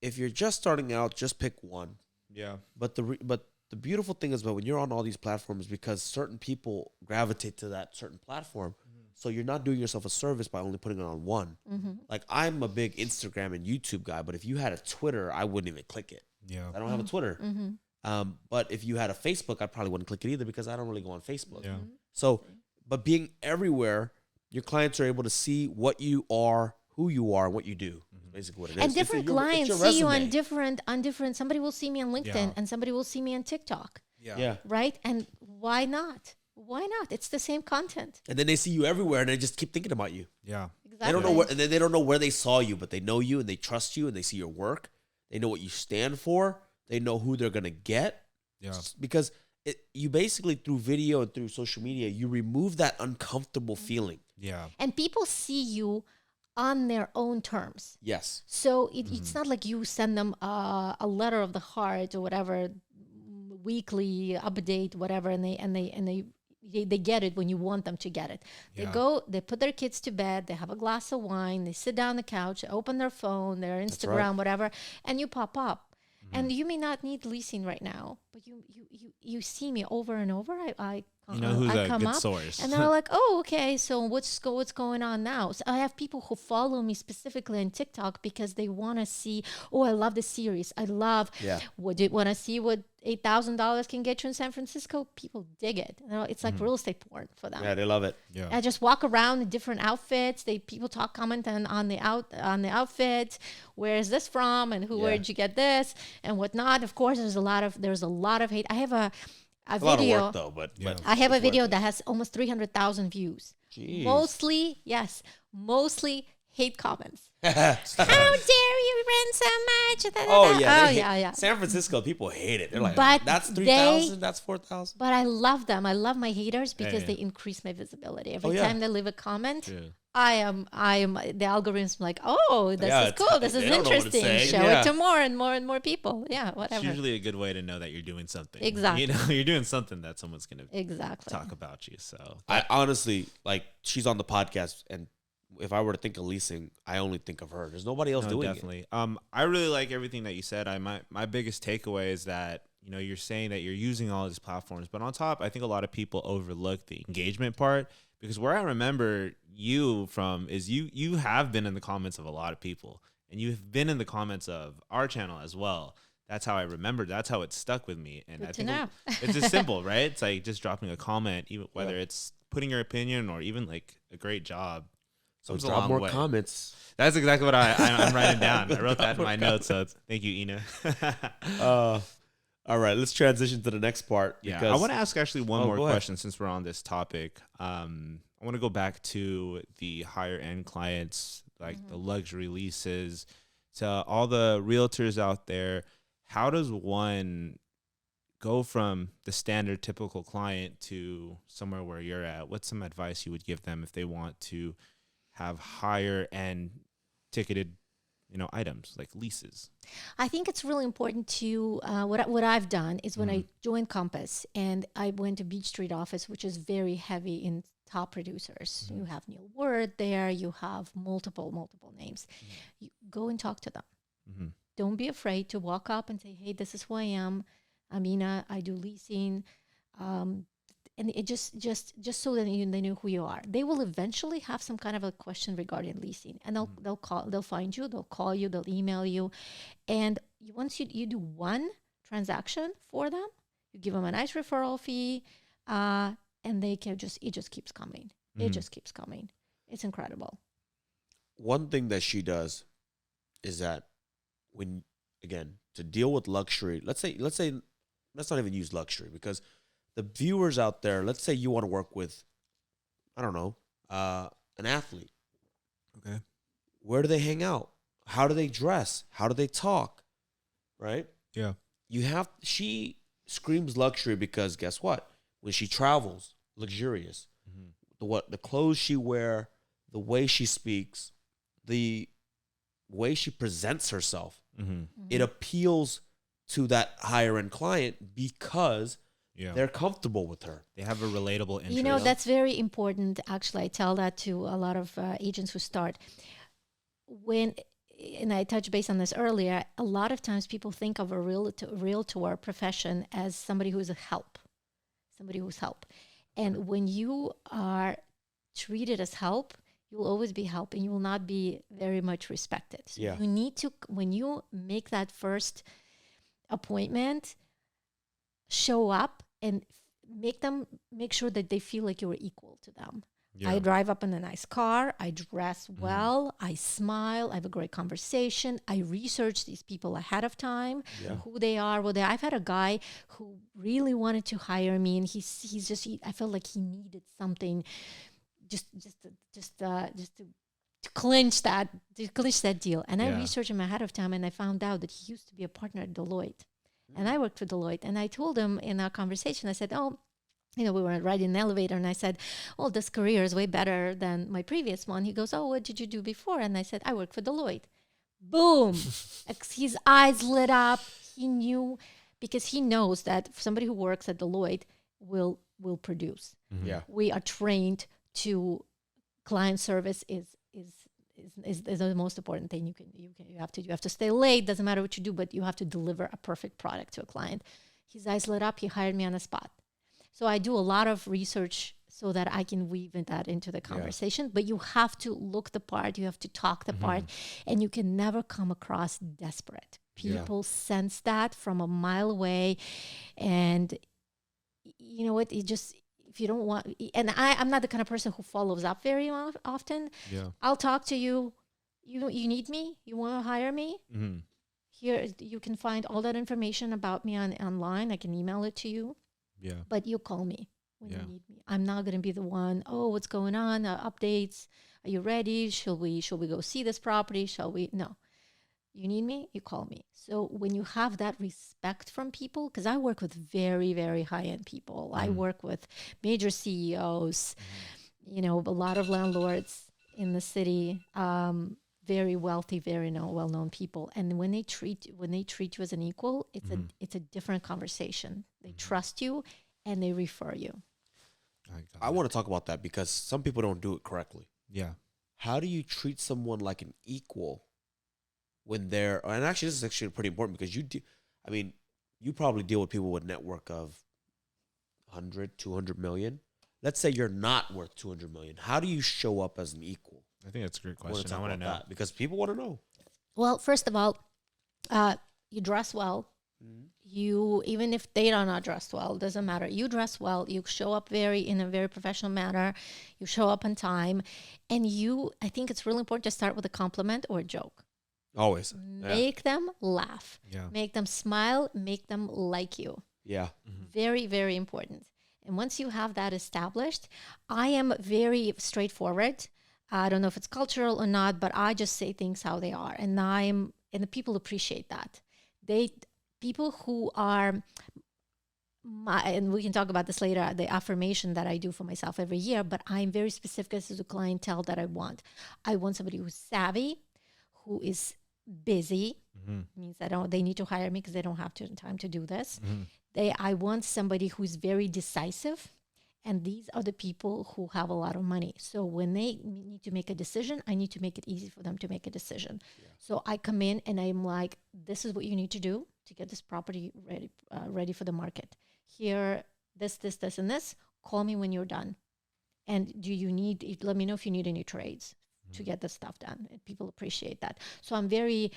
if you're just starting out, just pick one.
Yeah.
But the beautiful thing is, when you're on all these platforms, because certain people gravitate to that certain platform, so you're not doing yourself a service by only putting it on one. Like, I'm a big Instagram and YouTube guy, but if you had a Twitter, I wouldn't even click it.
Yeah.
I don't have a Twitter. But if you had a Facebook, I probably wouldn't click it either, because I don't really go on Facebook.
Yeah.
So, but being everywhere, your clients are able to see what you are, who you are, and what you do. Basically what it is.
And different clients see you on different, somebody will see me on LinkedIn and somebody will see me on TikTok.
Yeah.
Right? And why not? Why not? It's the same content.
And then they see you everywhere, and they just keep thinking about you.
Yeah.
Exactly.
They don't know where, and then they don't know where they saw you, but they know you, and they trust you, and they see your work. They know what you stand for. They know who they're gonna get.
Yeah.
Because you basically, through video and through social media, you remove that uncomfortable feeling.
Yeah.
And people see you on their own terms.
Yes.
So it's not like you send them a letter of the heart or whatever, weekly update, whatever, and they get it when you want them to get it. They go, they put their kids to bed, they have a glass of wine, they sit down on the couch, open their phone, their Instagram, whatever, and you pop up. And you may not need leasing right now, but you see me over and over. I
who's a
come
good
up,
source.
and they're like, "Oh, okay. So what's going on now?" So I have people who follow me specifically on TikTok because they want to see. Oh, I love the series. I love.
Yeah.
Would you want to see what $8,000 can get you in San Francisco? People dig it. It's like real estate porn for them.
Yeah, they love it.
Yeah.
I just walk around in different outfits. People comment on the outfit. Where is this from? And where did you get this? And whatnot. Of course, there's a lot of hate. I have a
A lot of
video.
work though, but
I have a
it's
video
worth it.
that has almost 300,000 views.
Jeez.
Mostly hate comments.
How
How dare you rent so much? Da, da,
Oh
da.
yeah,
Oh
they hate-
yeah, yeah.
San Francisco people hate it. They're like,
But
that's
they-
3,000, that's 4,000.
But I love them. I love my haters because
yeah.
they increase my visibility. Every
yeah.
time they leave a comment,
Yeah.
I am the algorithm's like, oh, this
Yeah,
is cool. This
they
is
don't know what it's
interesting.
saying.
Show
Yeah.
it to more and more and more people. Yeah,
It's
whatever.
usually a good way to know that you're doing something.
Exactly.
You know, you're doing something that someone's gonna
Exactly.
talk about you. So
I honestly, like, she's on the podcast, and if I were to think of leasing, I only think of her. There's nobody else
no,
doing
definitely. I really like everything that you said. My biggest takeaway is that, you know, you're saying that you're using all these platforms, but on top, I think a lot of people overlook the engagement part, because where I remember you from is you have been in the comments of a lot of people, and you've been in the comments of our channel as well. That's how I remembered. That's how it stuck with me. And
Good
I
to
think
know.
it's just simple, right? It's like just dropping a comment, even whether
Yeah.
it's putting your opinion or even like a great job.
So
Comes a
drop
long
more
way.
comments.
That's exactly what I'm writing down. I wrote that in my notes. So thank you, Ina.
All right, let's transition to the next part.
Yeah,
because-
I want to ask actually one
Oh,
more
go ahead.
question since we're on this topic. I want to go back to the higher end clients, like the luxury leases, to all the realtors out there. How does one go from the standard typical client to somewhere where you're at? What's some advice you would give them if they want to have higher end ticketed, you know, items like leases?
I think it's really important to what I've done is when I joined Compass and I went to Beach Street office, which is very heavy in top producers. You have Neil Word there. You have multiple names. You go and talk to them.
Mm-hmm.
Don't be afraid to walk up and say, "Hey, this is who I am. Amina, I do leasing." And it just so that they know who you are. They will eventually have some kind of a question regarding leasing, and they'll find you, they'll call you, they'll email you, and once you do one transaction for them, you give them a nice referral fee, and it just keeps coming. It just keeps coming. It's incredible.
One thing that she does is that when, again, to deal with luxury, let's not even use luxury, because the viewers out there, let's say you want to work with, I don't know, an athlete.
Okay.
Where do they hang out? How do they dress? How do they talk? Right?
Yeah.
She screams luxury because guess what? When she travels, luxurious. The clothes she wear, the way she speaks, the way she presents herself, it appeals to that higher end client because they're comfortable with her.
They have a relatable interest.
You know, that's very important. Actually, I tell that to a lot of agents who start. And I touched base on this earlier, a lot of times people think of a realtor profession as somebody who's help. And when you are treated as help, you'll always be help and you will not be very much respected. So
Yeah.
you need to, when you make that first appointment, show up and make sure that they feel like you're equal to them.
Yeah.
I drive up in a nice car. I dress well. I smile. I have a great conversation. I research these people ahead of time, who they are. I've had a guy who really wanted to hire me, and I felt like he needed something, just to clinch that deal. And I researched him ahead of time, and I found out that he used to be a partner at Deloitte. And I worked for Deloitte. And I told him in our conversation, I said, we were riding an elevator, and I said, "Oh, this career is way better than my previous one." He goes, "Oh, what did you do before?" And I said, "I worked for Deloitte." Boom! His eyes lit up. He knew, because he knows that somebody who works at Deloitte will produce.
Yeah.
We are trained to client service is the most important thing you have to stay late. Doesn't matter what you do, but you have to deliver a perfect product to a client. His eyes lit up. He hired me on the spot. So I do a lot of research so that I can weave that into the conversation. But you have to look the part. You have to talk the part, and you can never come across desperate. People sense that from a mile away, and you know what? If you don't want, and I'm not the kind of person who follows up very often.
Yeah.
I'll talk to you. You need me? You want to hire me?
Mm-hmm.
Here, you can find all that information about me online. I can email it to you.
Yeah.
But you call me when you need me. I'm not going to be the one, "Oh, what's going on? Updates. Are you ready? Should we go see this property? Shall we? No. You need me, you call me. So when you have that respect from people, because I work with very, very high-end people. I work with major CEOs, you know, a lot of landlords in the city, very wealthy, very well-known people. And when they treat you as an equal, it's a different conversation. They trust you and they refer you.
I want to talk about that because some people don't do it correctly.
Yeah.
How do you treat someone like an equal when they're, and actually this is actually pretty important because you probably deal with people with network of 100, 200 million. Let's say you're not worth 200 million. How do you show up as an equal?
I think that's a great
I wanna
question.
talk
I want to
about
know.
that because people want to know.
Well, first of all, you dress well. You, even if they are not dressed well, doesn't matter. You dress well. You show up in a very professional manner. You show up on time, and I think it's really important to start with a compliment or a joke.
Always.
Make them laugh.
Yeah.
Make them smile. Make them like you.
Yeah.
Very, very important. And once you have that established, I am very straightforward. I don't know if it's cultural or not, but I just say things how they are, and the people appreciate that. People who are and we can talk about this later, the affirmation that I do for myself every year, but I'm very specific as to the clientele that I want. I want somebody who's savvy, who is busy, means they need to hire me because they don't have time to do this. I want somebody who's very decisive, and these are the people who have a lot of money. So when they need to make a decision, I need to make it easy for them to make a decision. Yeah. So I come in and I'm like, this is what you need to do to get this property ready for the market. Here, this, and this. Call me when you're done. And let me know if you need any trades to get this stuff done. And people appreciate that. So I'm very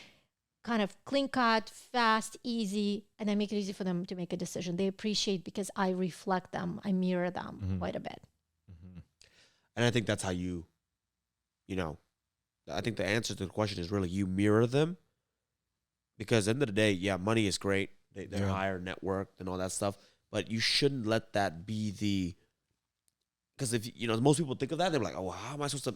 kind of clean cut, fast, easy, and I make it easy for them to make a decision. They appreciate because I reflect them, I mirror them quite a bit.
And I think that's how I think the answer to the question is really you mirror them, because at the end of the day, yeah, money is great. They're higher network and all that stuff, but you shouldn't let that be because if most people think of that, they're like, oh, how am I supposed to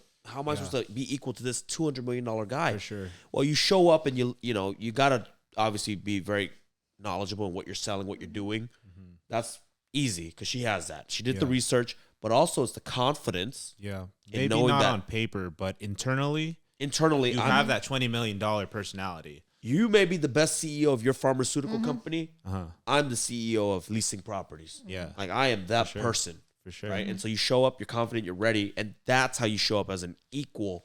be equal to this $200 million guy?
For sure.
Well, you show up and you gotta obviously be very knowledgeable in what you're selling, what you're doing. That's easy because she has that. She did the research, but also it's the confidence.
Yeah,
in
maybe
knowing
not
that
on paper, but internally, you
I'm,
have that $20 million personality.
You may be the best CEO of your pharmaceutical company.
Uh-huh.
I'm the CEO of leasing properties.
Yeah,
like I am that person.
For sure.
Right. And so you show up, you're confident, you're ready. And that's how you show up as an equal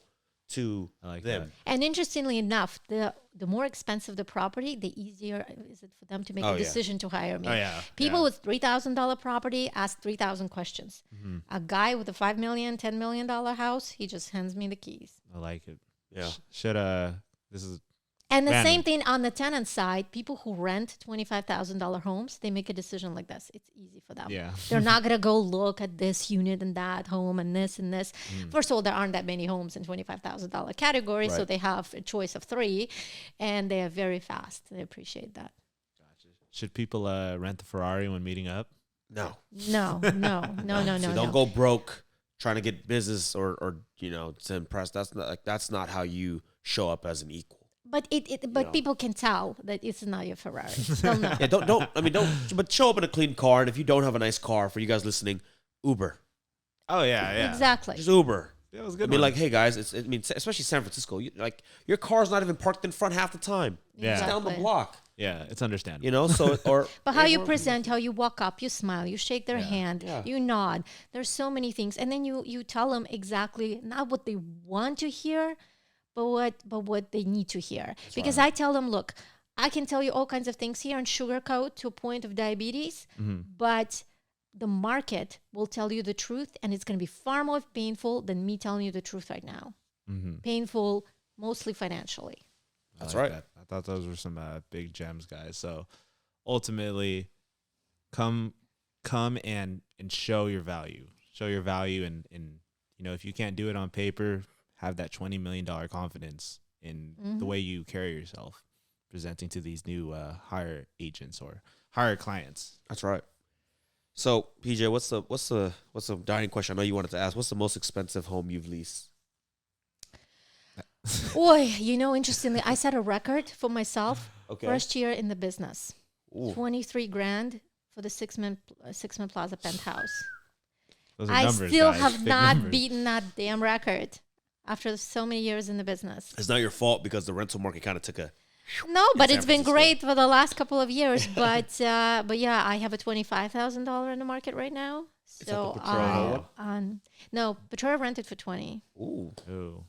to them.
That.
And interestingly enough, the more expensive the property, the easier is it for them to make a decision to hire me.
Oh, yeah.
People with $3,000 property ask 3,000 questions. A guy with a $5 million, $10 million house, he just hands me the keys.
I like it.
Yeah.
This is.
And the
random.
same thing on the tenant side, people who rent $25,000 homes, they make a decision like this. It's easy for them.
Yeah.
They're not going to go look at this unit and that home and this and this. First of all, there aren't that many homes in $25,000 category, so they have a choice of 3, and they are very fast. They appreciate that.
Gotcha. Should people rent the Ferrari when meeting up?
No.
No.
So don't go broke trying to get business or to impress. That's not how you show up as an equal.
But people can tell that it's not your Ferrari. They'll know.
Yeah, don't. But show up in a clean car, and if you don't have a nice car, for you guys listening, Uber.
Oh yeah.
Exactly.
Just Uber.
That was a good.
Like, hey guys, especially San Francisco. Your car's not even parked in front half the time.
Yeah.
It's down the block.
Yeah, it's understandable.
But how you present, how you walk up, you smile, you shake their hand, you nod. There's so many things, and then you tell them exactly not what they want to hear, but what they need to hear. That's because right. I tell them, look, I can tell you all kinds of things here and sugarcoat to a point of diabetes, but the market will tell you the truth, and it's going to be far more painful than me telling you the truth right now. Painful, mostly financially.
That's right.
That. I thought those were some big gems, guys. So ultimately, come and show your value. Show your value, and if you can't do it on paper, have that $20 million confidence in the way you carry yourself, presenting to these new hire agents or hire clients.
That's right. So PJ, what's the dying question I know you wanted to ask? What's the most expensive home you've leased?
Boy, interestingly, I set a record for myself.
Okay.
First year in the business,
Ooh.
23 grand for the Six-Man Plaza penthouse.
Those are
I
numbers,
still
guys.
have
Big
not
numbers.
beaten that damn record after so many years in the business.
It's not your fault because the rental market kind of took a.
No, but
San
it's been
Francisco.
great for the last couple of years. But yeah, I have a $25,000 in the market right now.
that
So
the Potrero
no, Potrero rented for 20.
Ooh,
Ooh.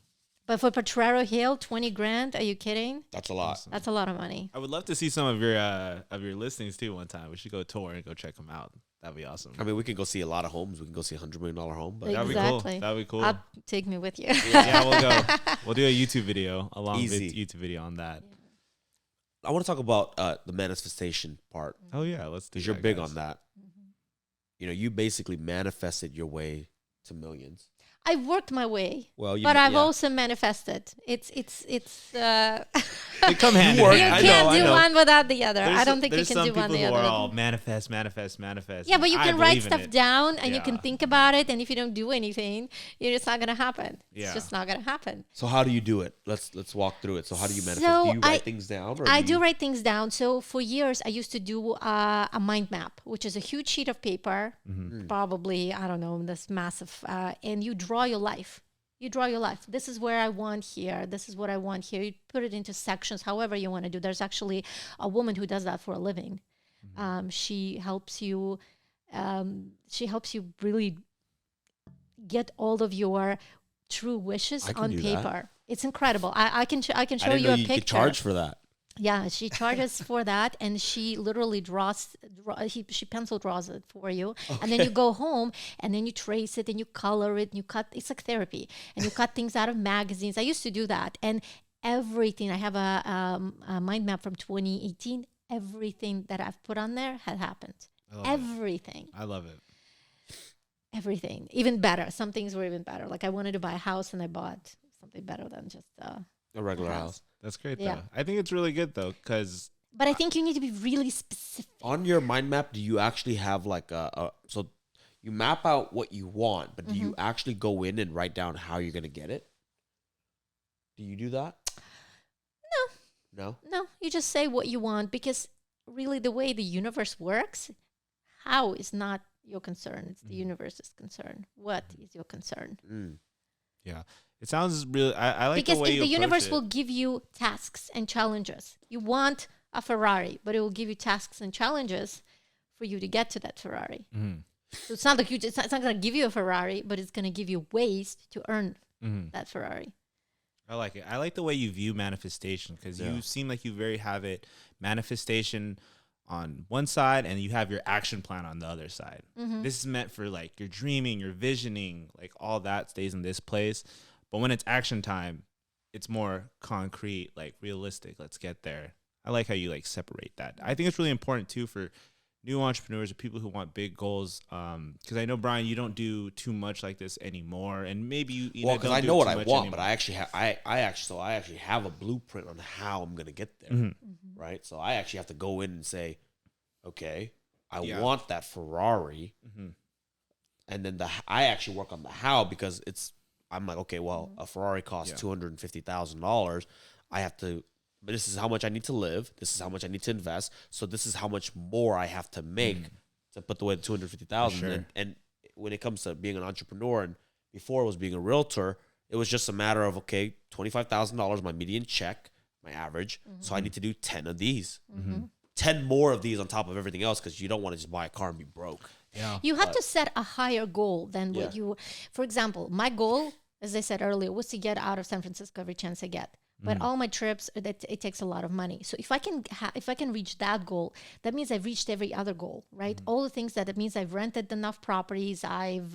But for Potrero Hill, 20 grand? Are you kidding?
that's a lot.
That's a lot of money.
I would love to see some of your listings too one time. We should go tour and go check them out. That'd be awesome.
I mean, we can go see a lot of homes. We can go see $100 million home, but
That'd be
Exactly.
cool. That'd be cool.
Take me with you.
Yeah, we'll go. We'll do a YouTube video, a long
Easy.
YouTube video on that.
I want to talk about the manifestation part
Oh yeah, let's do.
because you're
that,
big
guys.
on that. You basically manifested your way to millions.
I've worked my way,
Well,
but I've
yeah.
also manifested. It's
They come hand in
work-
you
hand.
I
can't
know, I
do
know.
one without the other. I don't think you
there's
can
some
do one
people
the
who
other.
are all manifest.
Yeah, but you
I
can write
believe in
stuff
it.
down and you can
Yeah.
think about it, and if you don't do anything, it's not gonna happen.
Yeah.
It's just not gonna happen.
So how do you do it? Let's walk through it. So how do you manifest?
So
Do you write
I-
things down? Or
I
do
do
you,
write things down. So for years, I used to do a mind map, which is a huge sheet of paper, probably, I don't know, this massive, and you draw your life. You draw your life. This is where I want here. This is what I want here. You put it into sections, however you want to do. There's actually a woman who does that for a living. She helps you. She helps you really get all of your true wishes
I can
on
do that.
paper. It's incredible. I can show
I
you
didn't know
a
you
picture.
could charge for that.
Yeah, she charges for that, and she literally she pencil draws it for you, and then you go home, and then you trace it, and you color it, and you cut. It's like therapy, and you cut things out of magazines. I used to do that, and everything. I have a mind map from 2018. Everything that I've put on there had happened. Everything,
I love it.
everything. Even better. Some things were even better. Like I wanted to buy a house, and I bought something better than just.
A regular house.
That's great
Yeah.
though. I think it's really good though because
But I think you need to be really specific.
On your mind map, do you actually have like so you map out what you want, but do you actually go in and write down how you're gonna get it? Do you do that? No.
No, you just say what you want because really the way the universe works, how is not your concern. It's the universe's concern. What is your concern?
Mm.
yeah, it sounds really. I like
Because
the way you
the
approach
universe
it.
will give you tasks and challenges. You want a Ferrari, but it will give you tasks and challenges for you to get to that Ferrari.
Mhm.
So it's not like it's not going to give you a Ferrari, but it's going to give you ways to earn
Mhm.
that Ferrari.
I like it. I like the way you view manifestation because
Yeah.
you seem like you very have it manifestation on one side and you have your action plan on the other side. This is meant for like your dreaming, your visioning, like all that stays in this place. But when it's action time, it's more concrete, like realistic. Let's get there. I like how you like separate that. I think it's really important too for new entrepreneurs or people who want big goals. Because I know Brian, you don't do too much like this anymore, and maybe you
Well, because
don't
I
do
know
it
what
too
I
much
want,
anymore.
but I actually have a blueprint on how I'm gonna get there. Right. So I actually have to go in and say, okay, I
Yeah.
want that Ferrari, and then I actually work on the how because I'm like, okay, well, a Ferrari costs $250,000. I have to. But this is how much I need to live. This is how much I need to invest. So this is how much more I have to make to put away the $250,000.
Sure.
And when it comes to being an entrepreneur, and before it was being a realtor, it was just a matter of okay, $25,000, my median check, my average. So I need to do 10 of these, 10 more of these on top of everything else because you don't want to just buy a car and be broke.
Yeah.
You have to set a higher goal than
Yeah.
what you, for example, my goal, as I said earlier, was to get out of San Francisco every chance I get. But all my trips, it takes a lot of money. So if I can reach that goal, that means I've reached every other goal, right? All the things that it means I've rented enough properties, I've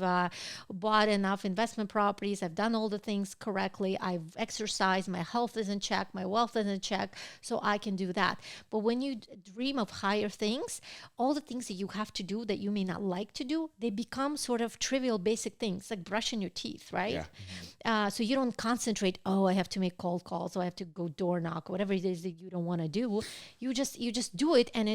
bought enough investment properties, I've done all the things correctly, I've exercised, my health is in check, my wealth is in check, so I can do that. But when you dream of higher things, all the things that you have to do that you may not like to do, they become sort of trivial, basic things like brushing your teeth, right? So you don't concentrate, oh, I have to make cold calls, or I have to go door knock, whatever it is that you don't want to do. You just do it, and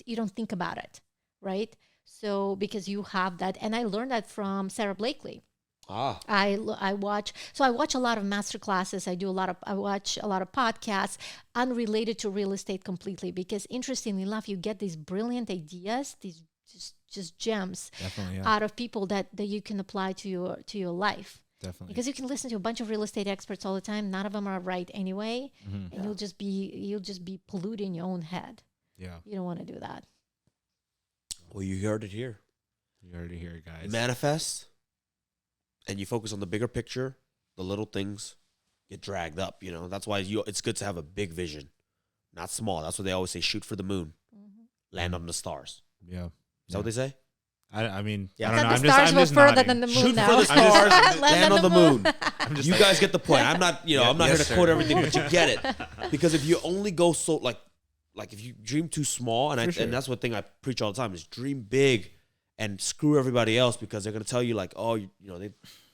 you don't think about it, right? So because you have that, and I learned that from Sarah Blakely. I watch, so I watch a lot of master classes. I watch a lot of podcasts unrelated to real estate completely, because interestingly enough, you get these brilliant ideas, these just gems
Definitely, yeah.
out of people that you can apply to your life.
Definitely.
Because you can listen to a bunch of real estate experts all the time. None of them are right anyway, and you'll just be polluting your own head.
Yeah.
You don't want to do that.
Well, you heard it here.
You already hear it, guys.
Manifest, and you focus on the bigger picture. The little things get dragged up. That's why it's good to have a big vision, not small. That's what they always say: shoot for the moon, land on the stars.
Yeah.
Is that what they say?
I mean,
Yeah.
I don't know.
The stars
I'm
were
just
further
nodding.
than the moon
Shoot
now.
for the stars, land on the moon.
I'm just
You
like,
guys get the point. I'm not, I'm not
yes,
here to
sir.
quote everything, but you get it. Because if you only go so like if you dream too small,
For sure.
and that's one thing I preach all the time, is dream big and screw everybody else, because they're gonna tell you like, oh,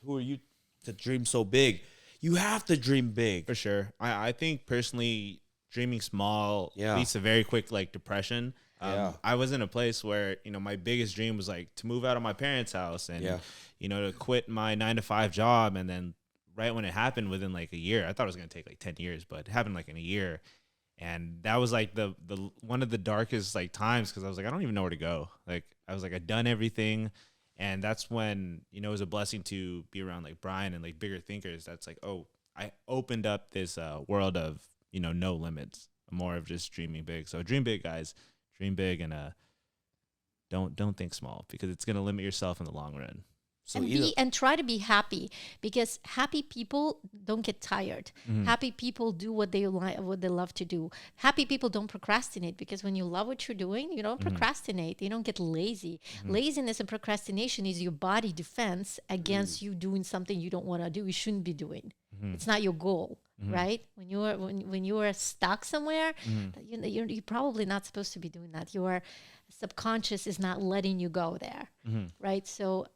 who are you to dream so big? You have to dream big.
For sure. I think personally, dreaming small
Yeah.
leads to very quick like depression.
Yeah.
I was in a place where, my biggest dream was like to move out of my parents' house and,
Yeah.
To quit my 9-to-5 job. And then right when it happened, within like a year, I thought it was going to take like 10 years, but it happened like in a year. And that was like the one of the darkest like times, because I was like, I don't even know where to go. Like I was like, I'd done everything. And that's when, it was a blessing to be around like Brian and like bigger thinkers. That's like, oh, I opened up this world of, no limits, more of just dreaming big. So dream big, guys. Dream big, and don't think small, because it's going to limit yourself in the long run.
So
And try to be happy, because happy people don't get tired. Happy people do what they love to do. Happy people don't procrastinate, because when you love what you're doing, you don't procrastinate. You don't get lazy. Laziness and procrastination is your body defense against you doing something you don't want to do. You shouldn't be doing. It's not your goal, right? When you are stuck somewhere, you're probably not supposed to be doing that. Your subconscious is not letting you go there, right? So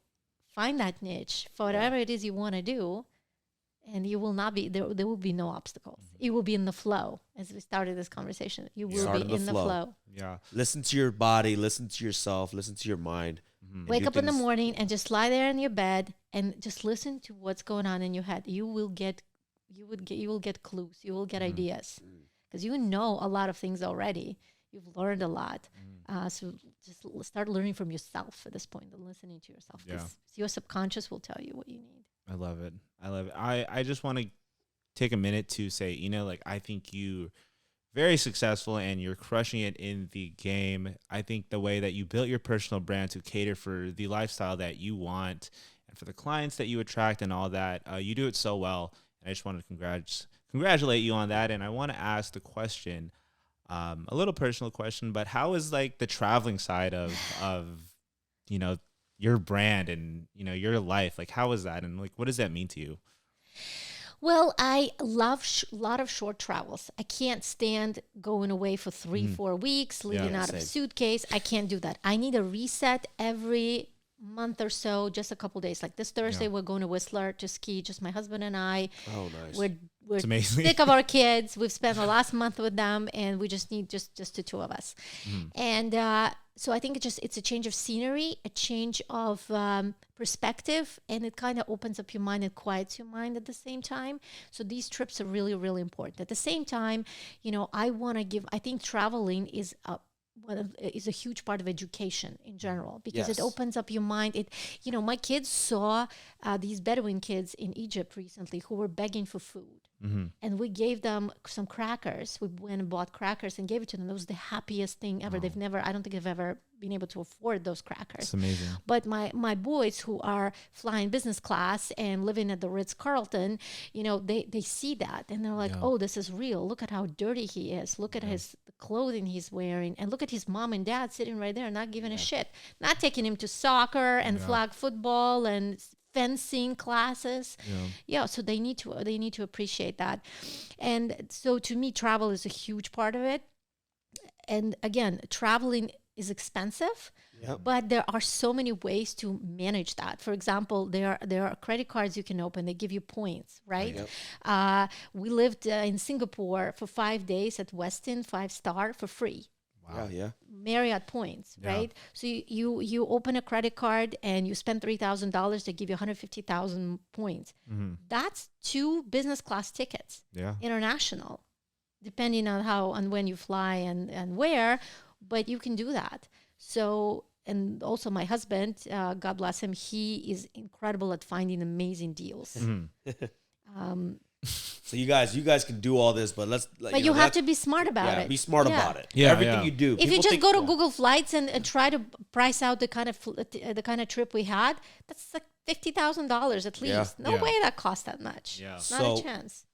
find that niche for whatever it is you want to do, and you will not be there. There will be no obstacles. You will be in the flow. As we started this conversation, you will
Start
be in the flow.
Yeah.
listen to your body, listen to yourself, listen to your mind. and
Wake
do
up in the
things-
morning and just lie there in your bed and just listen to what's going on in your head. You will get clues. You will get ideas, because you know a lot of things already. You've learned a lot. So just start learning from yourself at this point and listening to yourself, because your subconscious will tell you what you need.
I love it. I just want to take a minute to say, I think you very successful and you're crushing it in the game. I think the way that you built your personal brand to cater for the lifestyle that you want and for the clients that you attract and all that, you do it so well. And I just want to congratulate you on that. And I want to ask the question, a little personal question, but how is like the traveling side of your brand and your life? Like, how is that, and like what does that mean to you?
Well, I love a lot of short travels. I can't stand going away for 3-4 weeks, living out of a
same.
suitcase. I can't do that. I need a reset every month or so, just a couple days. Like this Thursday, we're going to Whistler to ski, just my husband and I.
Oh, nice.
We're
amazing.
sick of our kids. We've spent the last month with them, and we just need just the two of us. And so I think it's a change of scenery, a change of perspective, and it kind of opens up your mind and quiets your mind at the same time. So these trips are really, really important. At the same time, I think traveling is a huge part of education in general, because
Yes.
it opens up your mind. My kids saw these Bedouin kids in Egypt recently who were begging for food. And we gave them some crackers. We went and bought crackers and gave it to them. It was the happiest thing ever. I don't think they've ever been able to afford those crackers.
It's amazing.
But my boys who are flying business class and living at the Ritz-Carlton, they see that and they're like, oh, this is real. Look at how dirty he is. Look at the clothing he's wearing. And look at his mom and dad sitting right there, not giving a shit. Not taking him to soccer and flag football and fencing classes. So they need to appreciate that. And so to me, travel is a huge part of it. And again, traveling is expensive, but there are so many ways to manage that. For example, there are credit cards you can open. They give you points, right? We lived in Singapore for 5 days at Westin 5-star for free.
Wow.
Yeah.
Marriott points,
Yeah.
right? So you open a credit card and you spend $3,000, they give you 150,000 points. That's 2 business class tickets,
Yeah.
international, depending on how and when you fly and where, but you can do that. So, and also my husband, God bless him, he is incredible at finding amazing deals.
So you guys can do all this, but
But you have to be smart about it.
Be smart
Yeah.
about it.
Yeah,
Everything
yeah.
you do.
If you
people
just
think-
go to Google Flights and try to price out the kind of trip we had, that's like $50,000 at least.
Yeah.
No
Yeah.
way that costs that much.
Yeah.
Not
So-
a chance.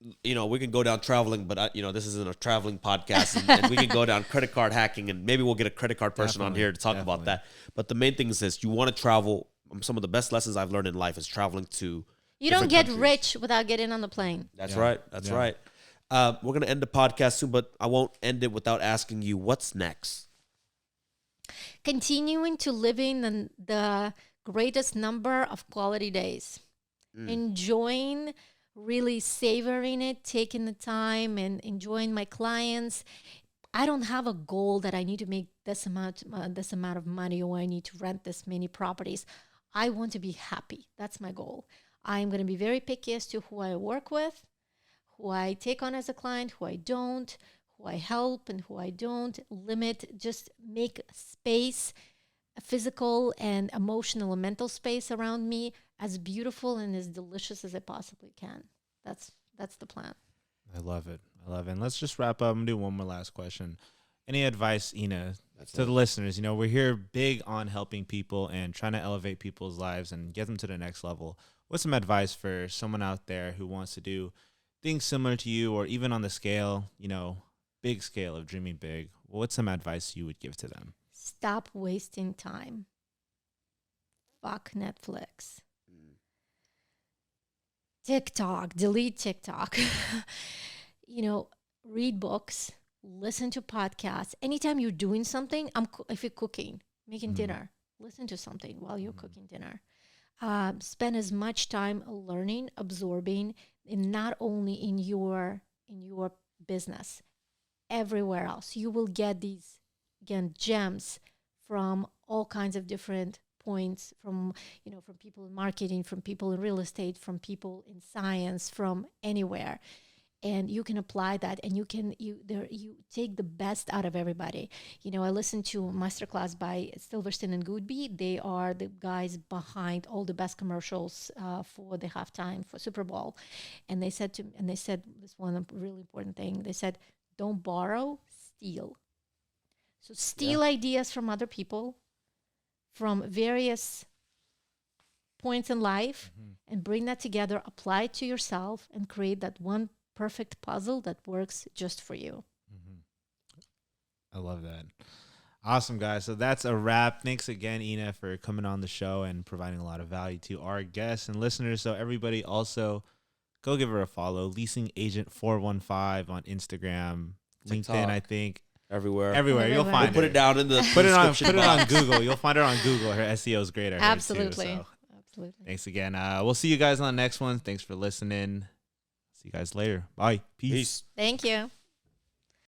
we can go down traveling, but this isn't a traveling podcast, and we can go down credit card hacking, and maybe we'll get a credit card person on
Definitely,
here to talk about
definitely.
that. But the main thing is this: you want to travel. Some of the best lessons I've learned in life is traveling to.
You don't
different
get
countries.
rich without getting on the plane.
That's
Yeah.
right. That's
Yeah.
right. We're gonna end the podcast soon, but I won't end it without asking you what's next.
Continuing to living the greatest number of quality days. Enjoying, really savoring it, taking the time and enjoying my clients. I don't have a goal that I need to make this amount of money or I need to rent this many properties. I want to be happy. That's my goal. I'm going to be very picky as to who I work with, who I take on as a client, who I don't, who I help and who I don't. Limit, just make space, a physical and emotional and mental space around me as beautiful and as delicious as I possibly can. That's the plan.
I love it. And let's just wrap up and do one more last question. Any advice, Ina, to the listeners? We're here big on helping people and trying to elevate people's lives and get them to the next level. What's some advice for someone out there who wants to do things similar to you or even on the scale, big scale of dreaming big? What's some advice you would give to them?
Stop wasting time. Fuck Netflix. TikTok, delete TikTok. Read books, listen to podcasts. Anytime you're doing something, if you're cooking, making dinner, listen to something while you're cooking dinner. Spend as much time learning, absorbing, and not only in your business, everywhere else. You will get these, again, gems from all kinds of different points, from people in marketing, from people in real estate, from people in science, from anywhere. And you can apply that, and you take the best out of everybody. I listened to a masterclass by Silverstein and Goodby. They are the guys behind all the best commercials for the halftime for Super Bowl. And they said this one really important thing. They said, "Don't borrow, steal." So steal ideas from other people, from various points in life, and bring that together, apply it to yourself, and create that one perfect puzzle that works just for you.
I love that. Awesome, guys. So that's a wrap. Thanks again, Ina, for coming on the show and providing a lot of value to our guests and listeners. So everybody also go give her a follow. Leasing Agent 415 on Instagram,
TikTok.
LinkedIn, I think.
Everywhere.
Everywhere. You'll
Everywhere.
find
Put
her.
it down in the
Put it on
description box.
Google. You'll find her on Google. Her SEO is great. I heard, too,
Absolutely.
so
Absolutely.
thanks again. We'll see you guys on the next one. Thanks for listening. See you guys later. Bye. Peace.
Peace.
Thank you.